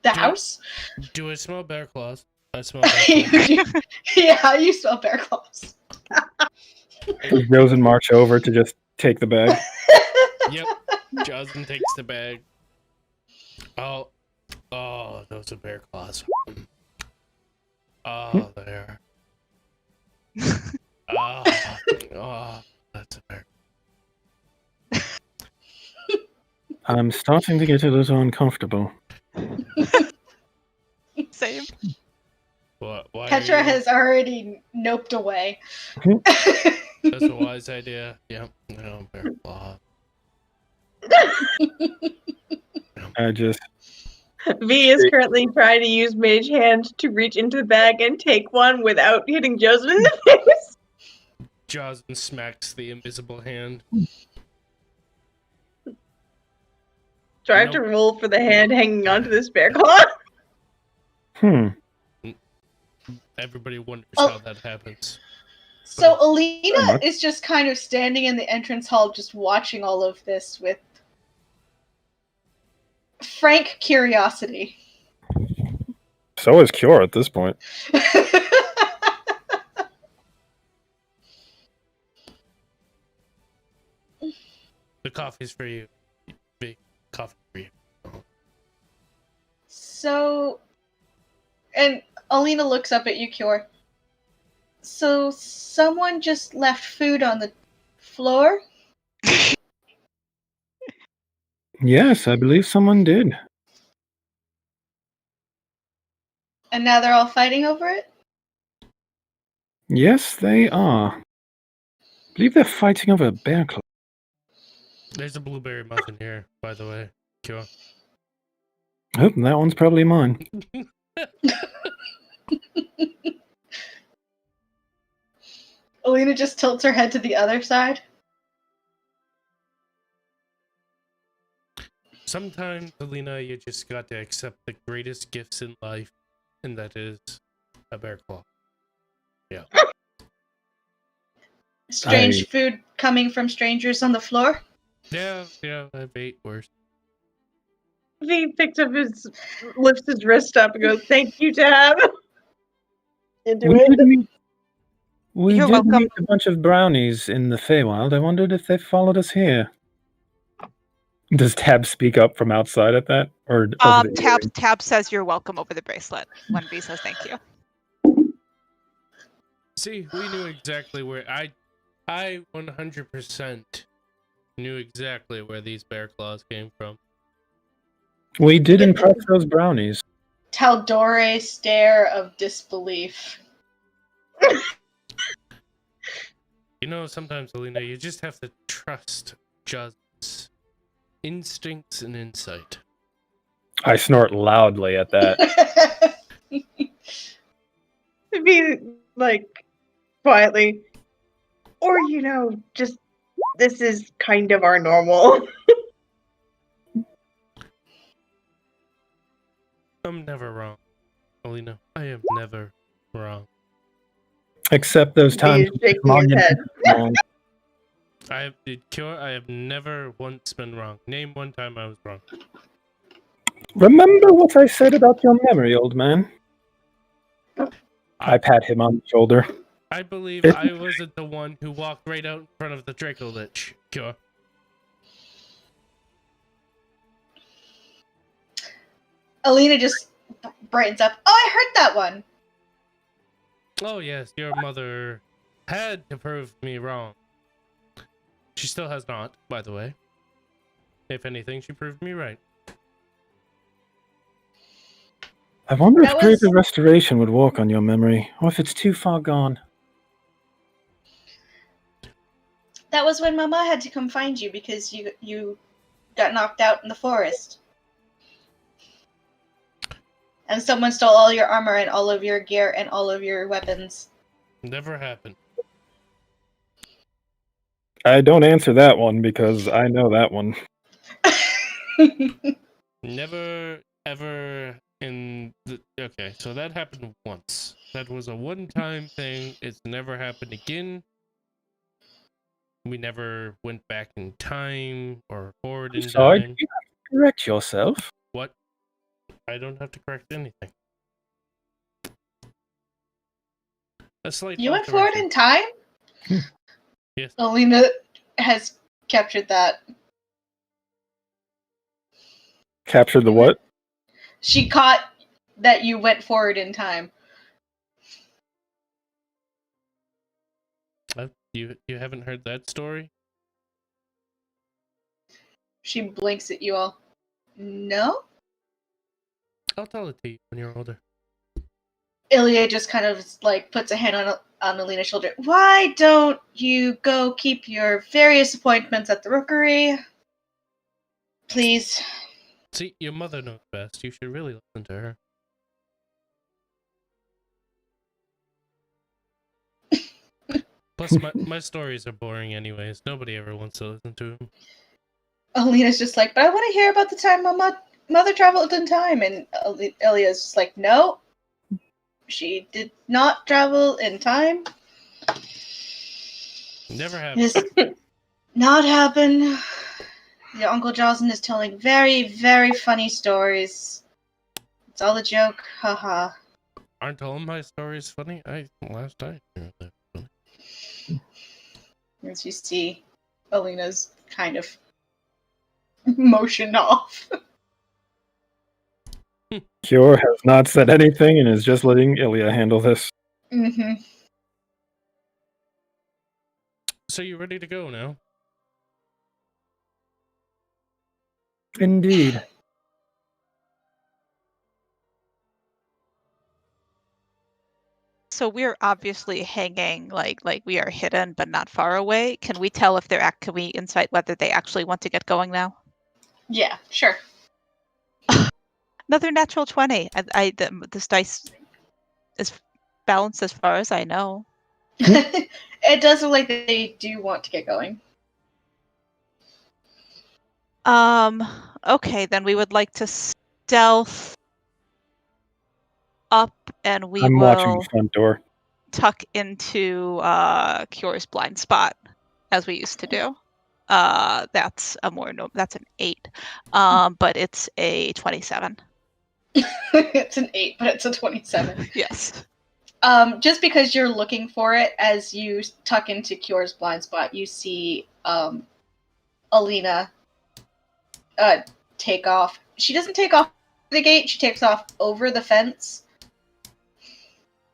The house? Do I smell bear claws? I smell bear claws. Yeah, you smell bear claws. He goes and march over to just take the bag. Yep. Joslyn takes the bag. Oh, those are bear claws. Oh, there. That's a bear. I'm starting to get a little uncomfortable. Same. What? Why Petra are you? has already noped away. That's a wise idea. Yep. No, bear claw. I just V is currently trying to use Mage Hand to reach into the bag and take one without hitting Joseph in the face. Jocelyn smacks the invisible hand. So I have to Nope. roll for the hand hanging onto this bear claw. Everybody wonders Oh. how that happens. So Alina much. is just kind of standing in the entrance hall, just watching all of this with frank curiosity. So is Cure at this point. The coffee's for you. Big coffee for you. So, and Alina looks up at you, Cure. So someone just left food on the floor? Yes, I believe someone did. And now they're all fighting over it? Yes, they are. I believe they're fighting over a bear claw. There's a blueberry muffin here, by the way. Cure. Oh, that one's probably mine. Alina just tilts her head to the other side. Sometimes, Alina, you just got to accept the greatest gifts in life, and that is a bear claw. Yeah. Strange food coming from strangers on the floor? Yeah, I've ate worse. V lifts his wrist up and goes, "Thank you, Tab." Into We it. You're did welcome. meet a bunch of brownies in the Feywild. I wondered if they followed us here. Does Tab speak up from outside at that? Or over the Tab says you're welcome over the bracelet when V says thank you. See, we knew exactly where I 100% knew exactly where these bear claws came from. We did impress those brownies. Tal'Dorei stare of disbelief. You know, sometimes, Alina, you just have to trust Juz's instincts and insight. I snort loudly at that. V, quietly. Or, just, this is kind of our normal. I'm never wrong, Alina. I am never wrong. Except those times. V is shaking his head. I have never once been wrong. Name one time I was wrong. Remember what I said about your memory, old man? I pat him on the shoulder. I believe I wasn't the one who walked right out in front of the Draco Lich. Cure. Alina just brightens up. Oh, I heard that one. Oh yes, your mother had to prove me wrong. She still has not, by the way. If anything, she proved me right. I wonder That if Greater was- Restoration would work on your memory, or if it's too far gone. That was when Mama had to come find you because you got knocked out in the forest. And someone stole all your armor and all of your gear and all of your weapons. Never happened. I don't answer that one because I know that one. Never, ever in the... Okay, so that happened once. That was a one-time thing. It's never happened again. We never went back in time or forward in Sorry, time. did you have to correct yourself? What? I don't have to correct anything. A slight You went forward in time? Yes. Alina has captured that. Captured the what? She caught that you went forward in time. You haven't heard that story? She blinks at you all. No? I'll tell it to you when you're older. Ilya just kind of like puts a hand on Alina's shoulder. Why don't you go keep your various appointments at the rookery? Please. See, your mother knows best. You should really listen to her. Plus, my stories are boring anyways. Nobody ever wants to listen to them. Alina's just like, but I want to hear about the time my mother traveled in time. And Ilya's just like, no, she did not travel in time. Never happened. This not happen. Your Uncle Jocelyn is telling very, very funny stories. It's all a joke. Haha. Aren't all my stories funny? Last time. As you see, Alina's kind of motion off. Cure has not said anything and is just letting Ilya handle this. Mm-hmm. So you ready to go now? Indeed. So we're obviously hanging, like we are hidden but not far away. Can we tell if can we insight whether they actually want to get going now? Yeah, sure. Another natural 20. This dice is balanced as far as I know. It does look like they do want to get going. Okay, then we would like to stealth up, and we I'm watching the will front door. tuck into Cure's blind spot, as we used to do. That's that's an 8. But it's a 27. It's an 8, but it's a 27. Yes. Just because you're looking for it, as you tuck into Cure's blind spot, you see Alina take off. She doesn't take off the gate, she takes off over the fence.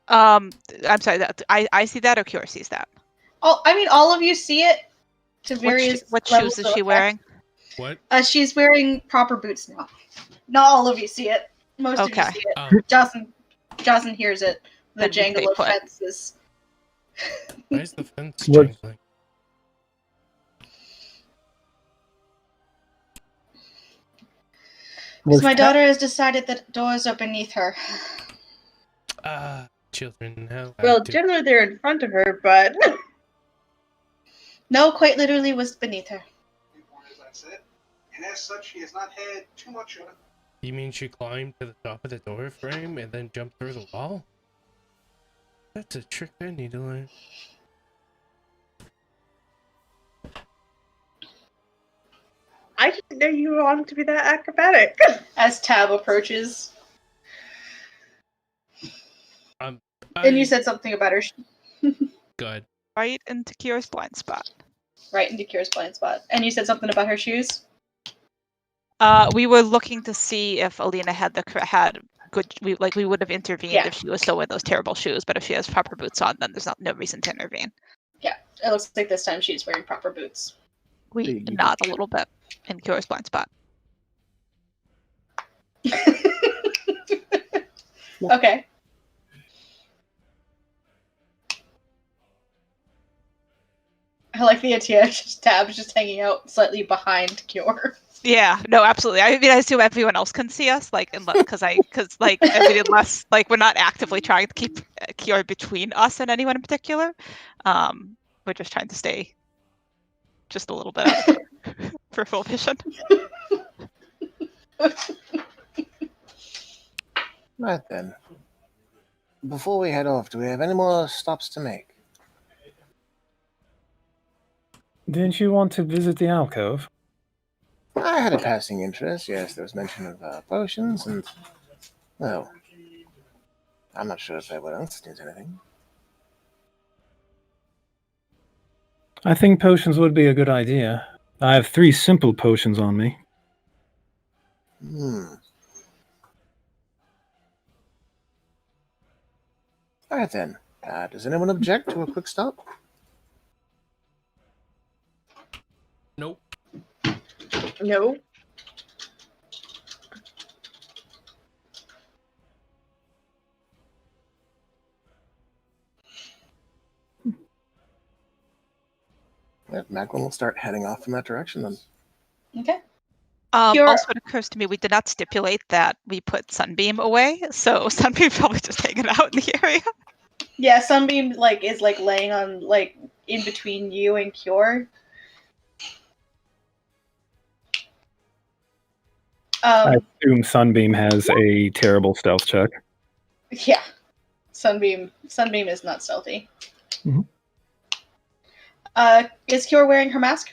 I'm sorry, that I see that, or Cure sees that? All of you see it to various what levels shoes is of she effect. wearing? What? She's wearing proper boots now. Not all of you see it. Most of you Okay. see it. Oh, Jocelyn hears it. The Then we jangle stay of put. fences. why is the fence What? jangling? Because my daughter has decided that doors are beneath her. Children, how Well, generally they're in front of her, but No, quite literally was beneath her. And as such, she has not had too much of it. You mean she climbed to the top of the door frame and then jumped through the wall? That's a trick I need to learn. I didn't know you wanted to be that acrobatic. As Tab approaches. I... And you said something about her Good. Right into Cure's blind spot. right into Kira's blind spot. And you said something about her shoes? We were looking to see if Alina had good. We would have intervened Yeah. if she was still wearing those terrible shoes. But if she has proper boots on, then there's no reason to intervene. Yeah. It looks like this time she's wearing proper boots. We Big nod a little bit in Cure's blind spot. Okay. I like the idea of just Tab just hanging out slightly behind Cure. Yeah, no, absolutely. I mean, I assume everyone else can see us, unless we're not actively trying to keep Cure between us and anyone in particular. We're just trying to stay just a little bit out of peripheral vision. Right then. Before we head off, do we have any more stops to make? Didn't you want to visit the alcove? I had a passing interest. Yes, there was mention of potions, and well, I'm not sure if anyone else needs anything. I think potions would be a good idea. I have 3 simple potions on me. Hmm. All right then. Does anyone object to a quick stop? Nope. No. Yeah, Macklin will start heading off in that direction then. Okay. You're- Also, it occurs to me we did not stipulate that we put Sunbeam away, so Sunbeam's probably just hanging out in the area. Yeah, Sunbeam is laying on in between you and Cure. I assume Sunbeam has a terrible stealth check. Yeah. Sunbeam is not stealthy. Mhm. Is Cure wearing her mask?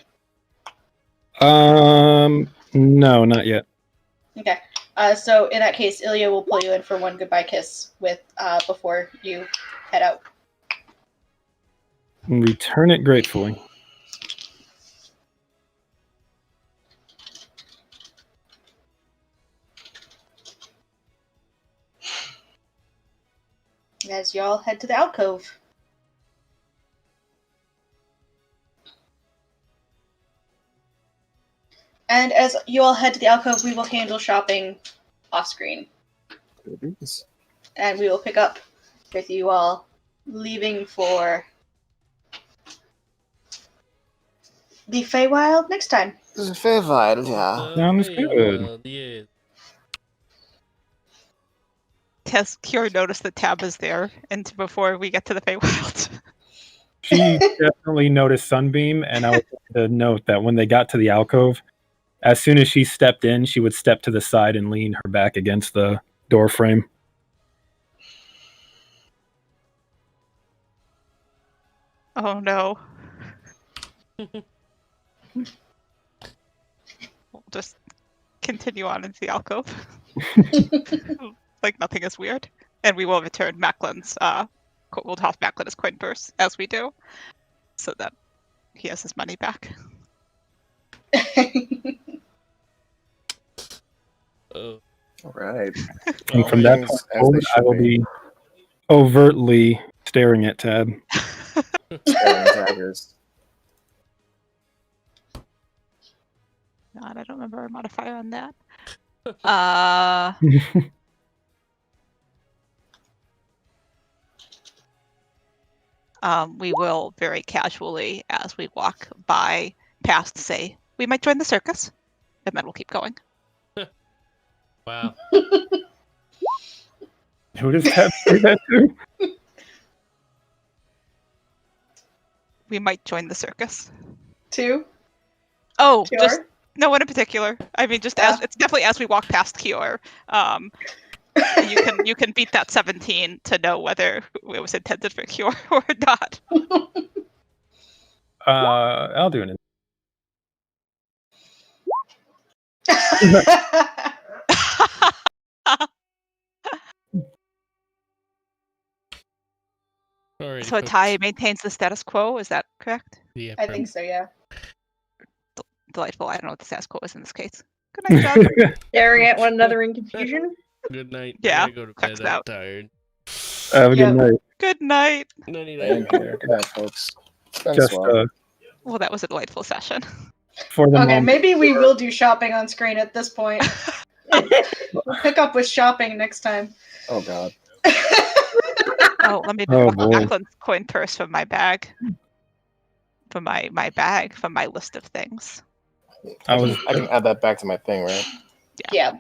No, not yet. Okay. So in that case, Ilya will pull you in for one goodbye kiss before you head out. Return it gratefully. As you all head to the alcove. And as you all head to the alcove, we will handle shopping off screen. And we will pick up with you all leaving for the Feywild next time. This is a fair vial, yeah. Sounds good. Yeah. Has Cure noticed that Tab is there and before we get to the Feywild? She definitely noticed Sunbeam, and I would like to note that when they got to the alcove, as soon as she stepped in, she would step to the side and lean her back against the door frame. Oh no. We'll just continue on into the alcove. Like nothing is weird. And we will return Macklin's, we'll toss Macklin his coin purse as we do, so that he has his money back. Oh. All right. And from that Things point as they forward, I should will be overtly staring at Tab. Staring daggers. God, I don't remember our modifier on that. We will very casually, as we walk by past, say, we might join the circus, and then we'll keep going. Wow. Who does Tab say that to? We might join the circus. Two? Oh, Cure? just no one in particular. I mean, just as it's definitely as we walk past Kior. You can beat that 17 to know whether it was intended for Kior or not. I'll do it. Alrighty, So a folks. tie maintains the status quo. Is that correct? Yeah, I think so, yeah. Delightful. I don't know what the status quo is in this case. Good night, John. Staring at one another in confusion. Good night. Yeah, I gotta go to checks bed. I'm out. tired. Have a Yep. good night. Good night. Nighty Same night. here. Good night, folks. Thanks, Just well. Well, that was a delightful session. for the Okay, moment. maybe we will do shopping on screen at this point. We'll pick up with shopping next time. Oh, God. Oh, let me Oh, pluck boy. Macklin's coin purse from my bag. From my bag, from my list of things. I was I can add that back to my thing, right? Yeah.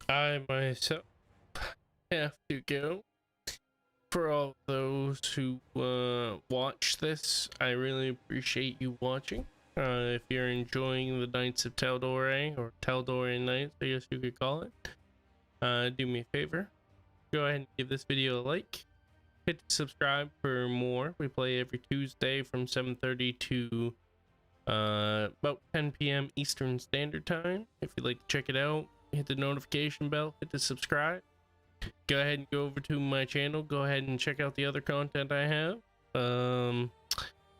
I myself have to go. For all those who watch this, I really appreciate you watching. If you're enjoying the Knights of Tal'Dorei, or Tal'Dorei Knights, I guess you could call it, do me a favor. Go ahead and give this video a like. Hit subscribe for more. We play every Tuesday from 7:30 to about 10 p.m. Eastern Standard Time. If you'd like to check it out, hit the notification bell, hit the subscribe. Go ahead and go over to my channel. Go ahead and check out the other content I have.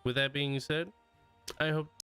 With that being said, I hope